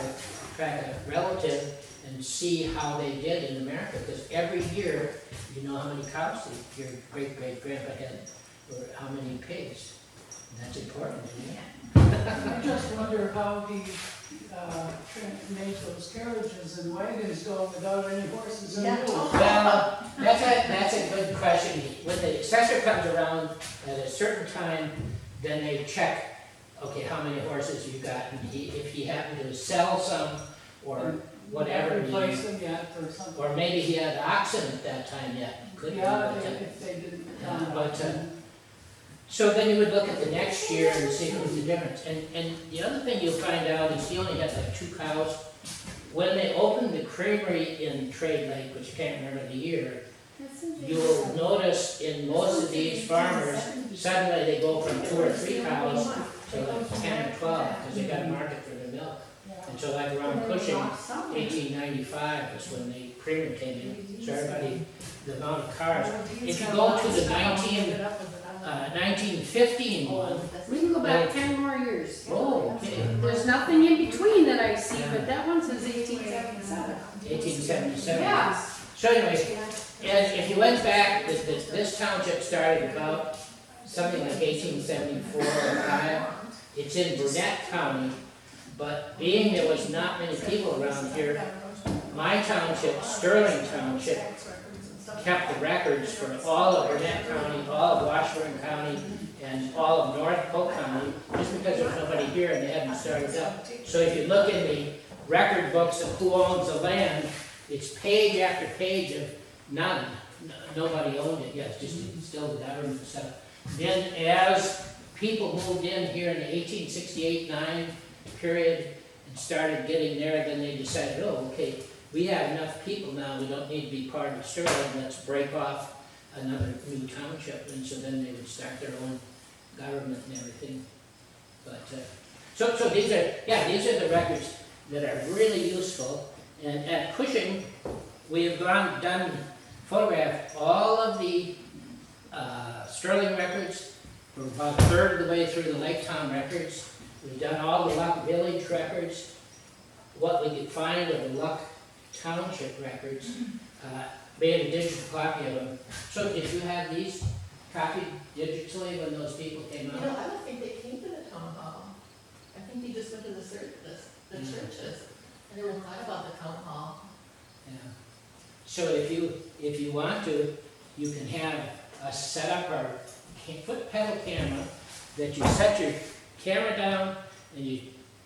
a relative and see how they did in America, because every year you know how many cows your great-great-grandpa had, or how many pigs. And that's important, isn't it? I just wonder how he made those carriages and wagons go without any horses and mules. Well, that's a good question. When the assessor comes around at a certain time, then they check, okay, how many horses you got, and if he happened to sell some, or whatever. Replace them yet or something. Or maybe he had oxen at that time yet. Could be, Yeah, but, if they didn't. so then you would look at the next year and see what was the difference. And the other thing you'll find out is he only had like 2 cows. When they opened the creamery in Trade Lake, which I can't remember the year, you'll notice in most of these farmers, suddenly they go from 2 or 3 cows to like 10 or 12, because they got a market for their milk. And so like around Cushing, 1895 was when the creamery came in. So everybody, the amount of cars. If you go to the 1915 one, We can go back 10 more years. oh, okay, There's nothing in between that I see, but that one says 1877. 1877. Yeah. So anyway, and if you went back, this township started about something like 1874 or 5. It's in Burnett County, but being there was not many people around here, my township, Sterling Township, kept the records for all of Burnett County, all of Washburn County, and all of North Polk County, just because there's nobody here and they hadn't started up. So if you look in the record books of who owns the land, it's page after page of none. Nobody owned it yet, it's just still the government stuff. Then as people moved in here in the 1868-9 period and started getting there, then they decided, oh, okay, we have enough people now, we don't need to be part of Sterling, let's break off another new township. And so then they would start their own government and everything. But, so these are the records that are really useful. And at Cushing, we have photographed all of the Sterling records from about a third of the way through the Lake Town records. We've done all the Luck Village records, what we could find of the Luck Township records, made a digital copy of them. So did you have these copied digitally when those people came out? I don't think they came to the town hall. I think they just went to the churches, and they were glad about the town hall. Yeah. So if you want to, you can have us set up our foot pedal camera, that you set your camera down and you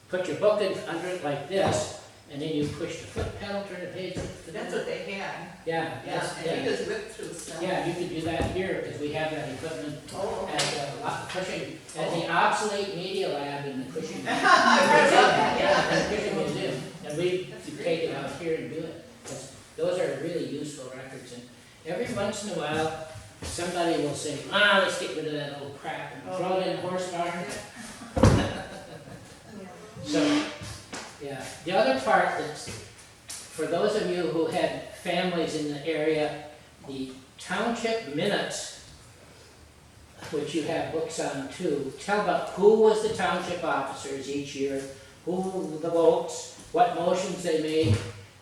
put your book in under it like this, and then you push the foot pedal, turn the page. That's what they had. Yeah, And you just whipped through stuff. Yeah, you could do that here, because we have that equipment at Cushing, at the obsolete media lab in the Cushing. I read about that, Yeah, in the Cushing Museum. And every once in a while, somebody will say, let's get rid of that old crap and throw it in the horse barn. So, yeah, the other part that's, for those of you who had families in the area, the township minutes, which you have books on too, tell about who was the township officers each year, who the votes, what motions they made,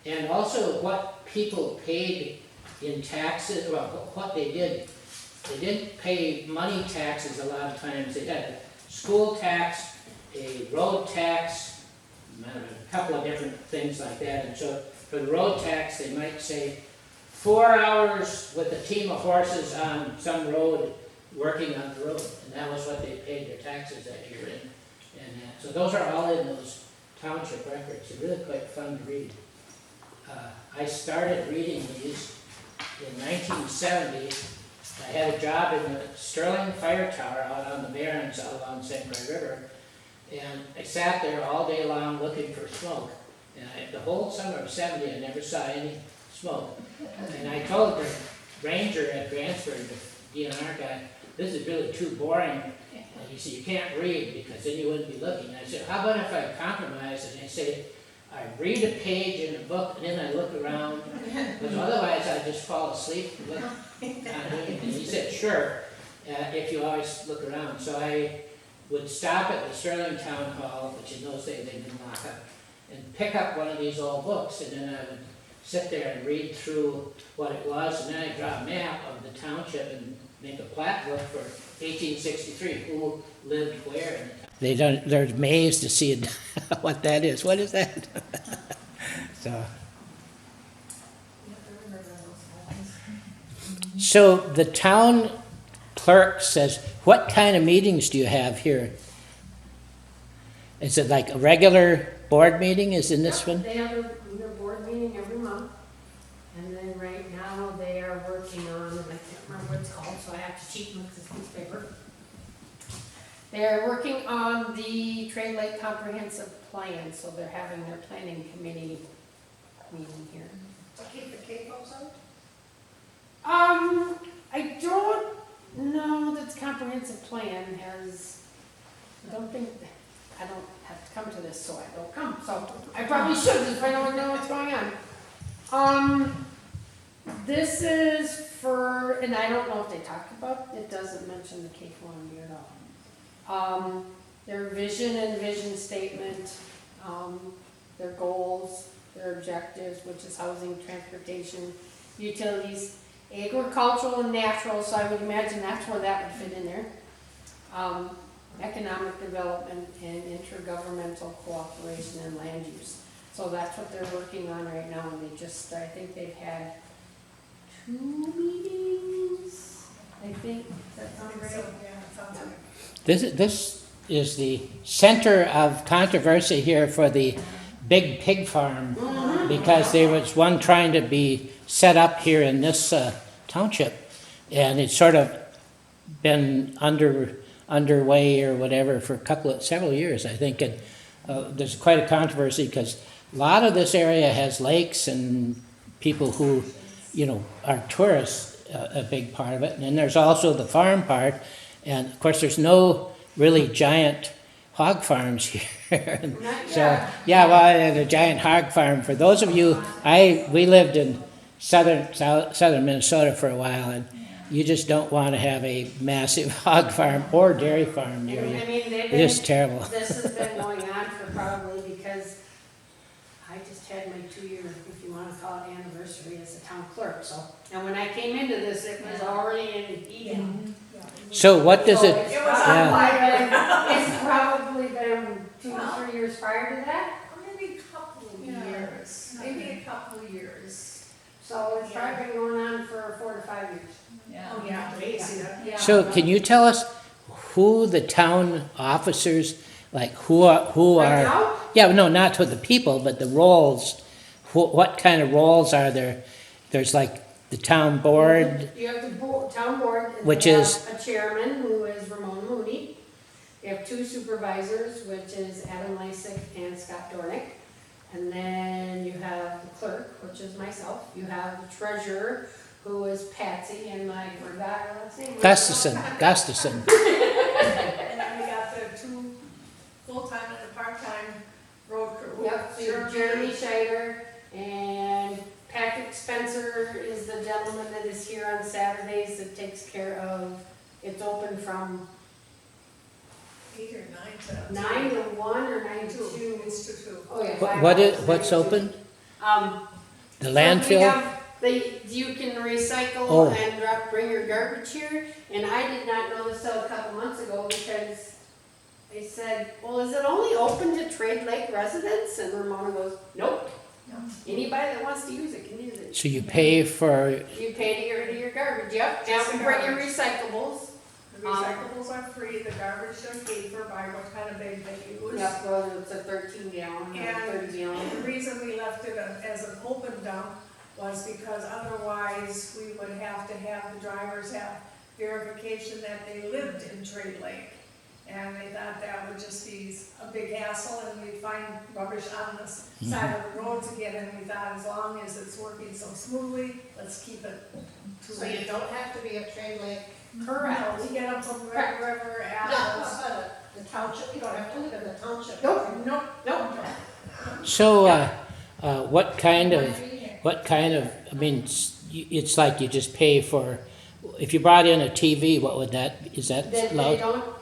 and also what people paid in taxes, well, what they did. They didn't pay money taxes a lot of times. They had a school tax, a road tax, a couple of different things like that. And so for the road tax, they might say 4 hours with a team of horses on some road working on the road. And that was what they paid their taxes that year. And so those are all in those township records. They're really quite fun to read. I started reading these in 1970. I had a job in the Sterling Fire Tower out on the Barrens out along St. Croix River. And I sat there all day long looking for smoke. And the whole summer of 70, I never saw any smoke. And I told the ranger at Grantsburg, the DNR guy, this is really too boring. And he said, you can't read because then you wouldn't be looking. And I said, how about if I compromise and I say, I read a page in a book and then I look around, because otherwise I just fall asleep. And he said, sure, if you always look around. So I would stop at the Sterling Town Hall, which in those days they didn't lock up, and pick up one of these old books, and then I would sit there and read through what it was, and then I'd draw a map of the township and make a plat book for 1863, who lived where in the town. They're amazed to see what that is. What is that? So the town clerk says, what kind of meetings do you have here? Is it like a regular board meeting is in this one? They have their board meeting every month, and then right now they are working on, I can't remember what it's called, so I have to cheat with this piece of paper. They're working on the Trade Lake Comprehensive Plan, so they're having their planning committee meeting here. To keep the K-folks out? I don't know that the comprehensive plan has, I don't have to come to this, so I don't come, so I probably should if I don't know what's going on. This is for, and I don't know if they talked about, it doesn't mention the K-1 here at all. Their vision and vision statement, their goals, their objectives, which is housing, transportation, utilities, agricultural and natural, so I would imagine that's where that would fit in there. Economic development and intergovernmental cooperation and land use. So that's what they're working on right now, and they just, I think they've had 2 meetings, I think, does that sound right? So, yeah, it sounds like. This is the center of controversy here for the big pig farm, because there was one trying to be set up here in this township, and it's sort of been underway or whatever for several years, I think. And there's quite a controversy because a lot of this area has lakes and people who, are tourists, a big part of it. And then there's also the farm part. And of course, there's no really giant hog farms here. So, and a giant hog farm. For those of you, we lived in southern Minnesota for a while, and you just don't want to have a massive hog farm or dairy farm near you. I mean, It's just terrible. This has been going on for probably, because I just had my 2-year, if you want to call it, anniversary as a town clerk, so. And when I came into this, it was already in Eden. So what does it? It was on fire. It's probably been 2 or 3 years prior to that, Maybe a couple of years, maybe a couple of years. so it's probably been going on for 4 to 5 years. Oh, yeah, amazing. Yeah. So can you tell us who the town officers, like who Right are? now? Yeah, no, not to the people, but the roles. What kind of roles are there? There's like the town board. You have the town board. and Which they have is- a chairman, who is Ramon Mooney. You have 2 supervisors, which is Adam Lysick and Scott Dornick. And then you have the clerk, which is myself. You have the treasurer, who is Patsy, and I forgot her last name. Gustafson. And then we got the 2 full-time and a part-time road crew. Yep, so Jeremy Scheider and Patrick Spencer is the gentleman that is here on Saturdays that takes care of, it's open from 8 or 9 to 9 to 1 or 9 to 2. It's to 2. Oh, yeah. What's open? The So landfill? you can recycle Oh. and bring your garbage here, and I did not know this till a couple months ago because they said, well, is it only open to Trade Lake residents? And Ramona goes, nope. Anybody that wants to use it can use it. So you pay for, You pay to get rid of your garbage, yep, Just and the bring your garbage. recyclables. The recyclables are free, the garbage they're paid for by what kind of bag they use. Yep, whether it's a 13 gallon or And 30 gallon. the reason we left it as an open dump was because otherwise we would have to have the drivers have verification that they lived in Trade Lake. And they thought that would just be a big hassle and we'd find rubbish on the side of the roads again. And we thought as long as it's working so smoothly, let's keep it to So you don't have to be a Trade Lake. Correct. No, we get them from Red River, No, Adams. the township, you don't have to live in the township. Nope, Nope. nope. so, what kind of, I mean, it's like you just pay for, if you brought in a TV, what would that, is that They allowed?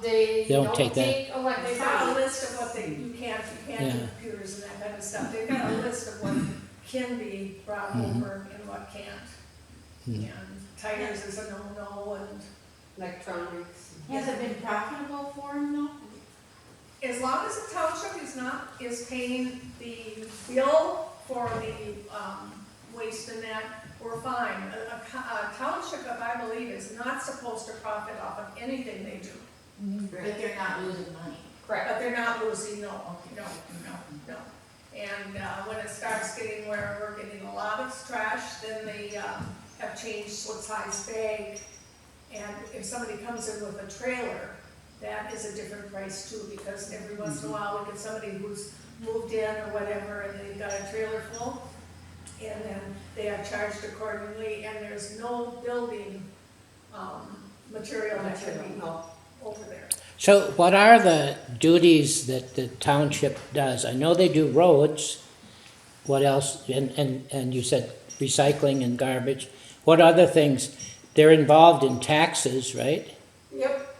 they don't don't take that. take They've got a electronics. list of what you can't Yeah. do computers and that kind of stuff. They've got a list of what can be brought over and what can't. And tires is a no-no, and Electronics. Has it been profitable for them though? as long as the township is paying the bill for the, waste and that, we're fine. A township, I believe, is not supposed to profit off of anything they do. But they're not losing money. Correct. But they're not losing, no. And when it starts getting where we're getting a lot of trash, then they have changed what size bag. And if somebody comes in with a trailer, that is a different price too, because every once in a while we get somebody who's moved in or whatever, and they've got a trailer full, and then they are charged accordingly, and there's no building material that can be over there. So what are the duties that the township does? I know they do roads. What else? And you said recycling and garbage. What other things? They're involved in taxes, right? Yep.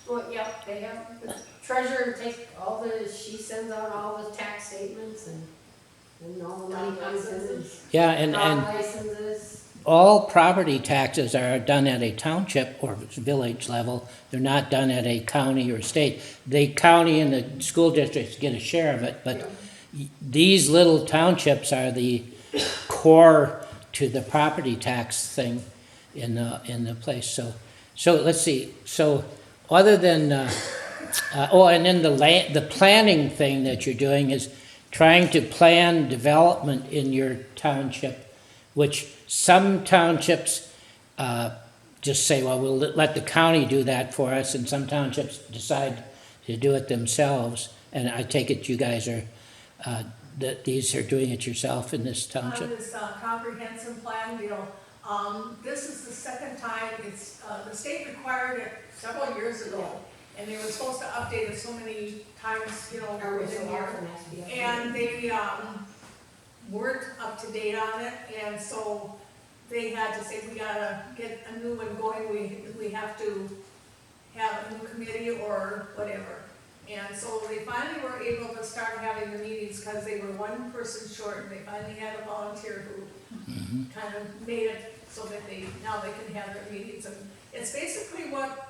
Well, yep, they have, the treasurer takes all she sends out all the tax statements and all the money comes in. Yeah, and Licenses. all property taxes are done at a township or village level. They're not done at a county or state. The county and the school districts get a share of it, but these little townships are the core to the property tax thing in the place. So let's see. So other than and then the planning thing that you're doing is trying to plan development in your township, which some townships just say, well, we'll let the county do that for us, and some townships decide to do it themselves. And I take it you guys are, that these are doing it yourself in this On township? this comprehensive plan deal, this is the second time the state required it several years ago. And they were supposed to update it so many times, within a year. And they weren't up to date on it, and so they had to say, we gotta get a new one going, we have to have a new committee or whatever. And so they finally were able to start having the meetings, because they were one person short, and they finally had a volunteer who kind of made it so that now they can have their meetings. And it's basically what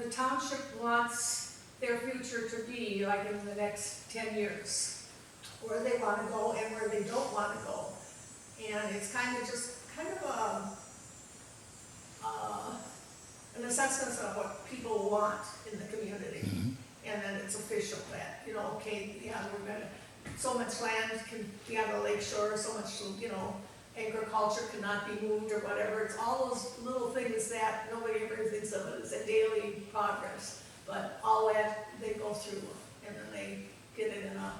the township wants their future to be, like in the next 10 years. Where they want to go and where they don't want to go. And it's kind of an assessment of what people want in the community. And then it's official that, okay, yeah, we're gonna, so much land can be on the lake shore, so much, agriculture cannot be moved or whatever. It's all those little things that nobody ever thinks of as a daily progress. But all that they go through, and then they get it in a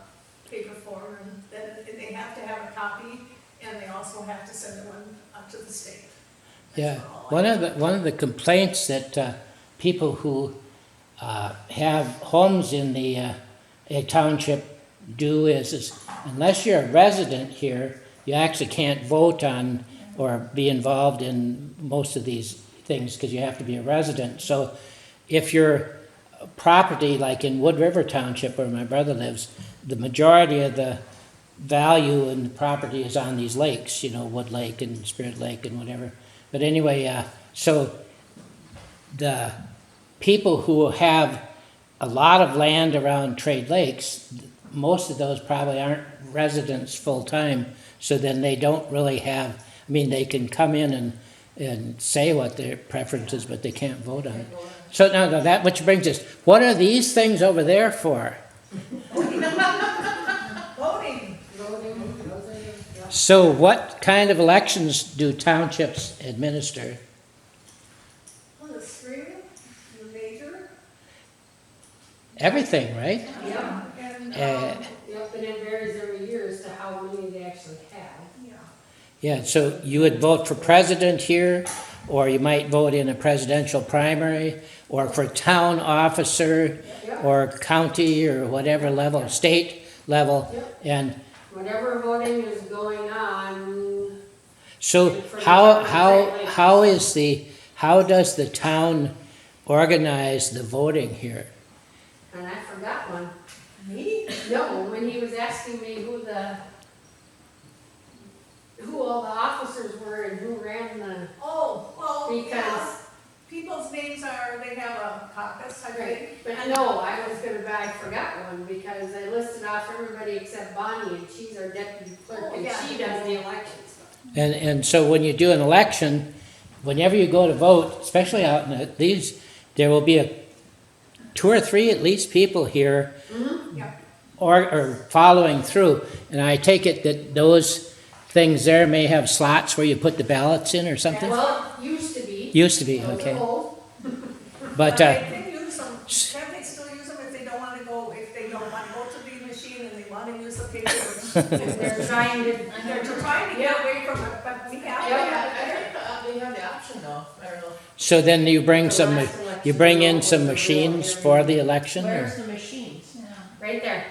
paper form, and then they have to have a copy, and they also have to send one up to the state. Yeah, all. one of the complaints that people who have homes in the a township do is unless you're a resident here, you actually can't vote on or be involved in most of these things because you have to be a resident. So if your property, like in Wood River Township where my brother lives, the majority of the value in the property is on these lakes, you know, Wood Lake and Spirit Lake and whatever. But anyway, so the people who have a lot of land around Trade Lakes, most of those probably aren't residents full-time, so then they don't really have, I mean, they can come in and say what their preference is, but they can't vote on it. So now that, which brings us, what are these things over there for? Voting. So what kind of elections do townships administer? Well, the spring, the major, Everything, right? Yeah, and, yep, and it varies every year as to how many they actually have. yeah. Yeah, so you would vote for president here, or you might vote in a presidential primary, or for town officer, or county, or whatever level, state level. Yep. And Whatever voting is going on, so how does the town organize the voting here? and I forgot one. Me? No, when he was asking me who all the officers were and who ran the, Oh, well, yeah, because, people's names are, they have a caucus, I think. but no, I forgot one because I listed off everybody except Bonnie and she's our deputy clerk Oh, and yeah. she does the election stuff. And so when you do an election, whenever you go to vote, especially out in these, there will be two or three at least people here Yeah. or following through. And I take it that those things there may have slots where you put the ballots in or something? Well, it used to be. Used to be, Those are okay. old. But, They can use them, can't they still use them if they don't wanna go, if they don't wanna go to the machine and they wanna use the paper? And they're trying to, They're trying to get away from it, but we have. They have the option though, I don't know. so then you bring The some, last election you bring in was some a real machines area. for the election? Where's Or? the machines? right there.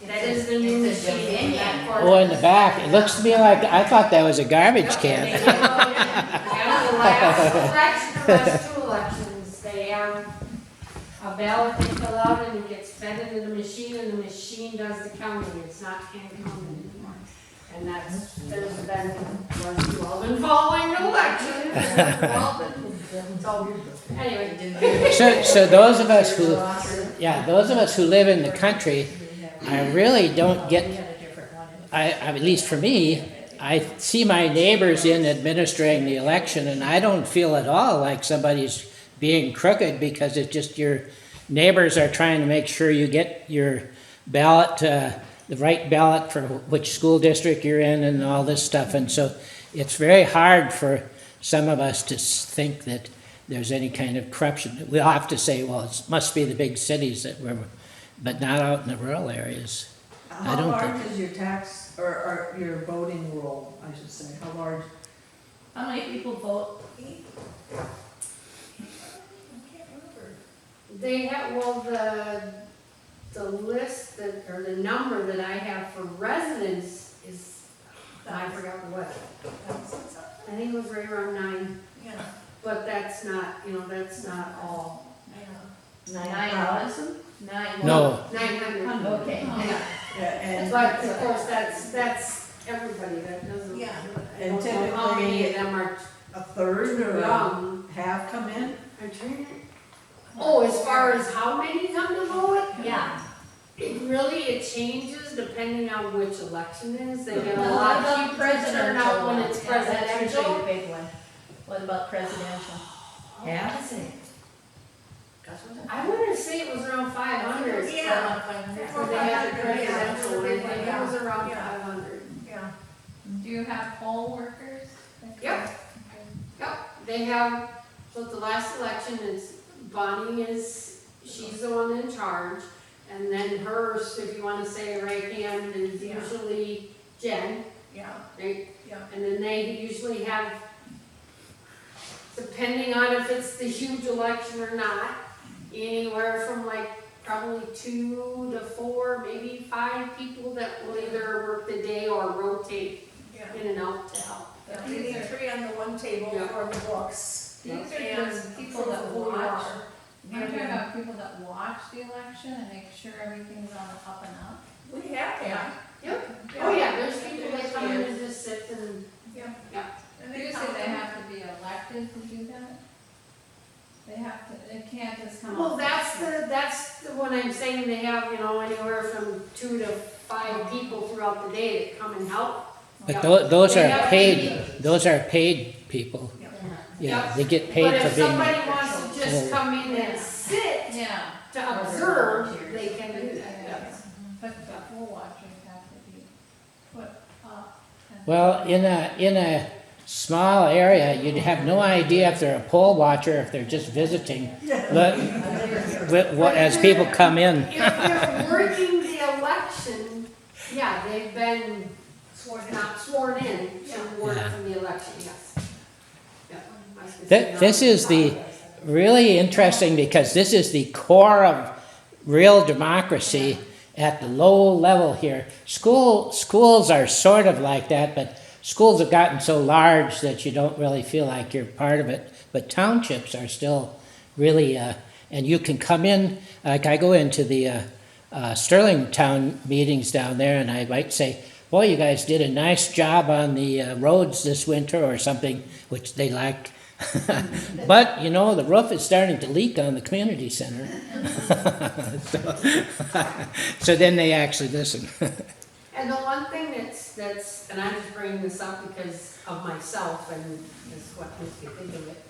That is the new It's a machine in that Dominion. corner. Oh, in the back. It looks to me like, I thought that was a garbage can. And the last two elections, they have a ballot they fill out and it gets fed into the machine and the machine does the counting. It's not hand counted anymore. And there's been, you all been following the election. So, anyway. So those of us who, those of us who live in the country, I really don't get, at least for me, I see my neighbors in administering the election and I don't feel at all like somebody's being crooked because it's just your neighbors are trying to make sure you get your ballot, the right ballot for which school district you're in and all this stuff. And so it's very hard for some of us to think that there's any kind of corruption. We'll have to say, well, it must be the big cities that were, but not out in the rural areas. I How don't large think- is your tax, or your voting roll, I should say, how large? How many people vote? They have, well, the list that, or the number that I have for residents is, I forgot what. I think it was right around 9, Yeah, but that's not, that's not all. yeah. 9,000? No, 900. Okay. Yeah. Yeah, and. But of course, that's everybody, that doesn't, Yeah. I don't know how many of them are A third or young. half come in? I'm trying to- Oh, as far as how many come to vote? Yeah. It changes depending on which election is. They get a Well, lot what about of people turn out when it's Yeah, that's usually presidential. the big one. What about presidential? Yeah? I want to say it was around 500. Yeah. For they had the presidential one, I think it was around 500. Yeah. Do you have poll workers? Yep. Yep, they have, so at the last election, it's Bonnie she's the one in charge. And then hers, if you want to say right hand, is Yeah. usually Jen, Yeah, right? yeah. And then they usually have depending on if it's the huge election or not, anywhere from like probably 2 to 4, maybe 5 people that will either work the day or rotate Yeah. in and out to help. We need 3 on the one table Yeah. for the books. These are And just people proof that of who you watch. are. I'm talking about people that watch the election and make sure everything's on the up and up. We have that. Oh, yeah, there's people that come in and just sit and, And You they say count they them. have to be elected to do that? They have to, it can't just come. well, off that's the one I'm saying, they have, anywhere from 2 to 5 people throughout the day that come and help. But Yeah. those They are have to paid, those are paid people. Yeah, Yep. they get But paid if for being, somebody wants to just Oh. come in and sit Yeah. to observe, they can do that, yeah. But the poll watchers have to be put up. and- well, in a small area, you'd have no idea if they're a poll watcher, if they're just visiting. But as people come in, If they're working the election, yeah, they've been not sworn in to work Yeah. for the election, yes. Yeah, I was gonna say this is the process. really interesting because this is the core of real democracy at the low level here. Schools are sort of like that, but schools have gotten so large that you don't really feel like you're part of it. But townships are still really, and you can come in, like I go into the Sterling Town meetings down there and I might say, boy, you guys did a nice job on the roads this winter or something, which they like. But, the roof is starting to leak on the community center. So then they actually listen. And the one thing that's, and I'm just bringing this up because of myself and this is what makes me think of it.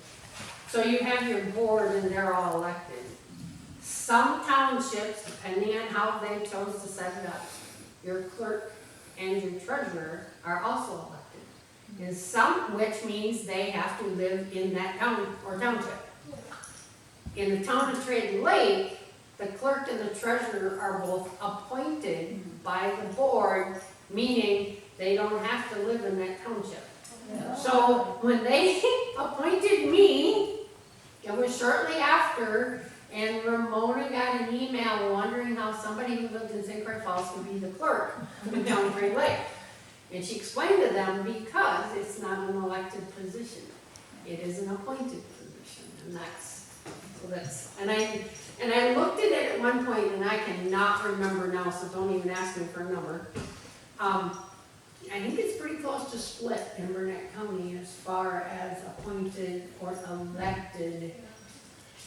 So you have your board and they're all elected. Some townships, depending on how they chose to set it up, your clerk and your treasurer are also elected. And some, which means they have to live in that town or township. In the town of Trade Lake, the clerk and the treasurer are both appointed by the board, meaning they don't have to live in that township. So when they appointed me, it was shortly after, and Ramona got an email wondering how somebody who lived in St. Croix Falls could be the clerk for the town of Trade Lake. And she explained to them because it's not an elected position. It is an appointed position, and and I looked at it at one point and I cannot remember now, so don't even ask me for a number. I think it's pretty close to split in Burnett County as far as appointed or elected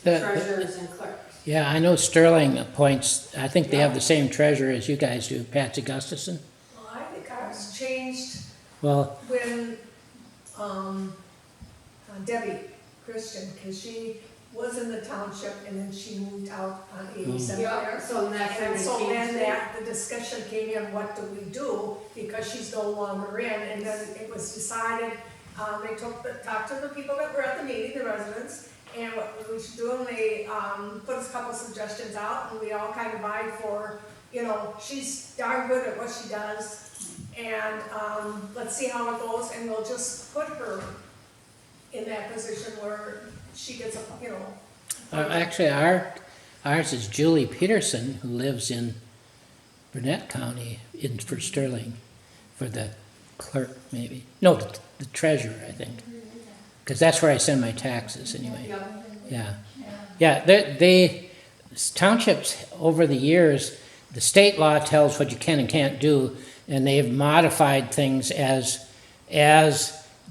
treasurers and clerks. Yeah, I know Sterling appoints, I think they have the same treasurer as you guys do, Patsy Gustafson. Well, I think ours changed Well, when Debbie Christian, because she was in the township and then she moved out on 87 Yeah, there. so that's when And they so then changed it. the discussion came in, what do we do? Because she's no longer in, and then it was decided, they talked to the people that were at the meeting, the residents, and what we should do, and they, put a couple suggestions out, and we all kind of vied for, she's darn good at what she does, and, let's see how it goes, and we'll just put her in that position where she gets, actually, ours is Julie Peterson, who lives in Burnett County for Sterling, for the clerk, maybe. No, the treasurer, I think. Because that's where I send my taxes, anyway. Yep. Yeah, townships, over the years, the state law tells what you can and can't do, and they've modified things as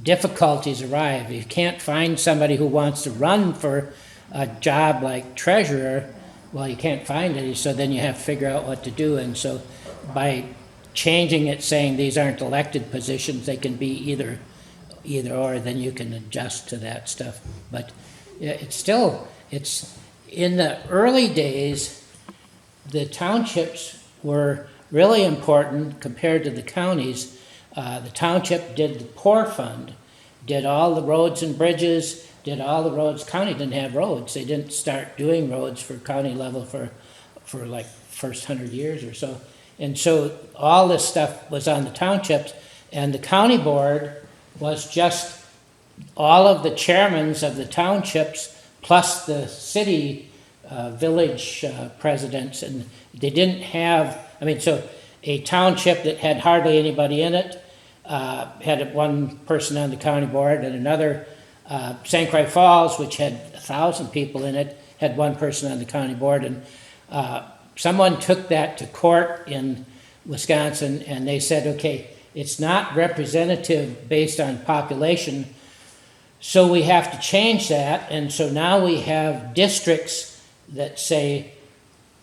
difficulties arrive. You can't find somebody who wants to run for a job like treasurer, well, you can't find any, so then you have to figure out what to do. And so by changing it, saying these aren't elected positions, they can be either or, then you can adjust to that stuff. But yeah, it's in the early days, the townships were really important compared to the counties. The township did the poor fund, did all the roads and bridges, did all the roads. County didn't have roads. They didn't start doing roads for county level for like first 100 years or so. And so all this stuff was on the townships, and the county board was just all of the chairmans of the townships, plus the city, village presidents, and they didn't have, I mean, so a township that had hardly anybody in it had one person on the county board, and another, St. Croix Falls, which had 1,000 people in it, had one person on the county board, and someone took that to court in Wisconsin, and they said, okay, it's not representative based on population, so we have to change that, and so now we have districts that say,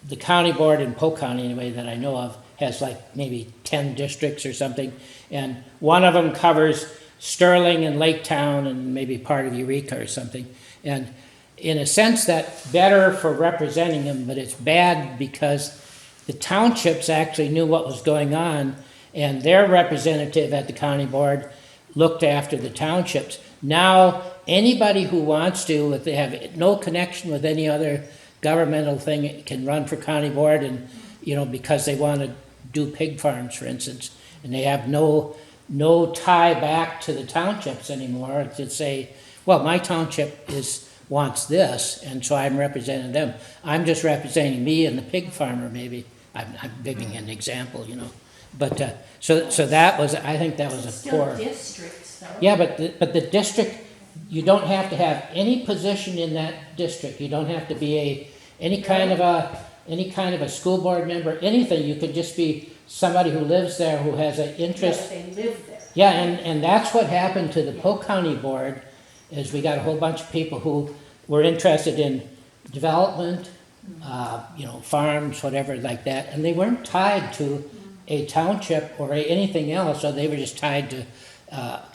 the county board in Polk County, anyway, that I know of, has like maybe 10 districts or something, and one of them covers Sterling and Lake Town and maybe part of Eureka or something. And in a sense, that's better for representing them, but it's bad because the townships actually knew what was going on, and their representative at the county board looked after the townships. Now, anybody who wants to, if they have no connection with any other governmental thing, can run for county board, and because they want to do pig farms, for instance, and they have no tie back to the townships anymore to say, well, my township wants this, and so I'm representing them. I'm just representing me and the pig farmer, maybe. I'm giving an example, But so that was, I think that was a poor. Still districts, though. Yeah, but the district, you don't have to have any position in that district. You don't have to be any kind of a school board member, anything. You could just be somebody who lives there, who has an interest. Yes, they live there. Yeah, and that's what happened to the Polk County Board, is we got a whole bunch of people who were interested in development, farms, whatever like that, and they weren't tied to a township or anything else, so they were just tied to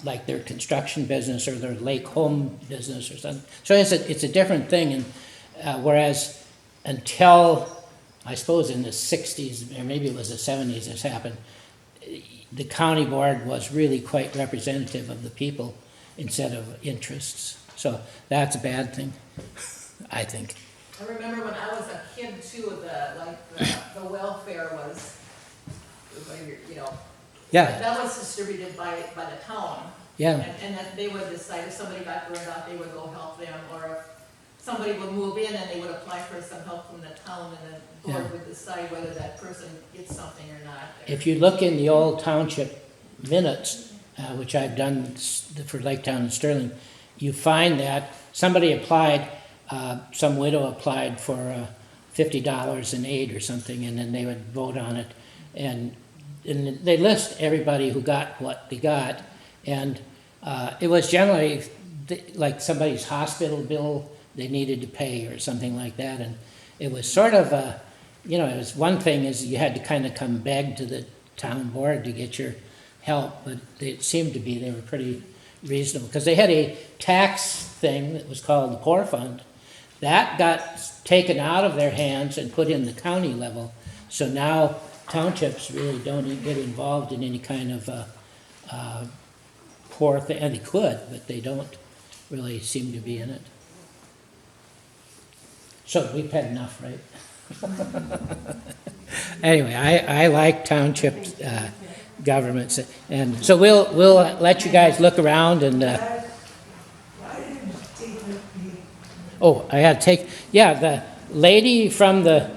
like their construction business or their lake home business or something. So it's a different thing, and whereas until, I suppose in the 60s, or maybe it was the 70s this happened, the county board was really quite representative of the people instead of interests. So that's a bad thing, I think. I remember when I was a kid too, the welfare was, Yeah, that was distributed by the town. yeah, And that they would decide if somebody got burned out, they would go help them, or if somebody would move in and they would apply for some help from the town, and the board would decide whether that person gets something or not. if you look in the old township minutes, which I've done for Lake Town and Sterling, you find that somebody applied, some widow applied for $50 in aid or something, and then they would vote on it. And they list everybody who got what they got. And it was generally like somebody's hospital bill they needed to pay or something like that. And it was sort of it was one thing is you had to kind of come beg to the town board to get your help, but it seemed to be they were pretty reasonable, because they had a tax thing that was called the Poor Fund. That got taken out of their hands and put in the county level. So now townships really don't get involved in any kind of poor thing, and they could, but they don't really seem to be in it. So we've had enough, right? Anyway, I like township governments, and so we'll let you guys look around and. Oh, I had to take, yeah, the lady from the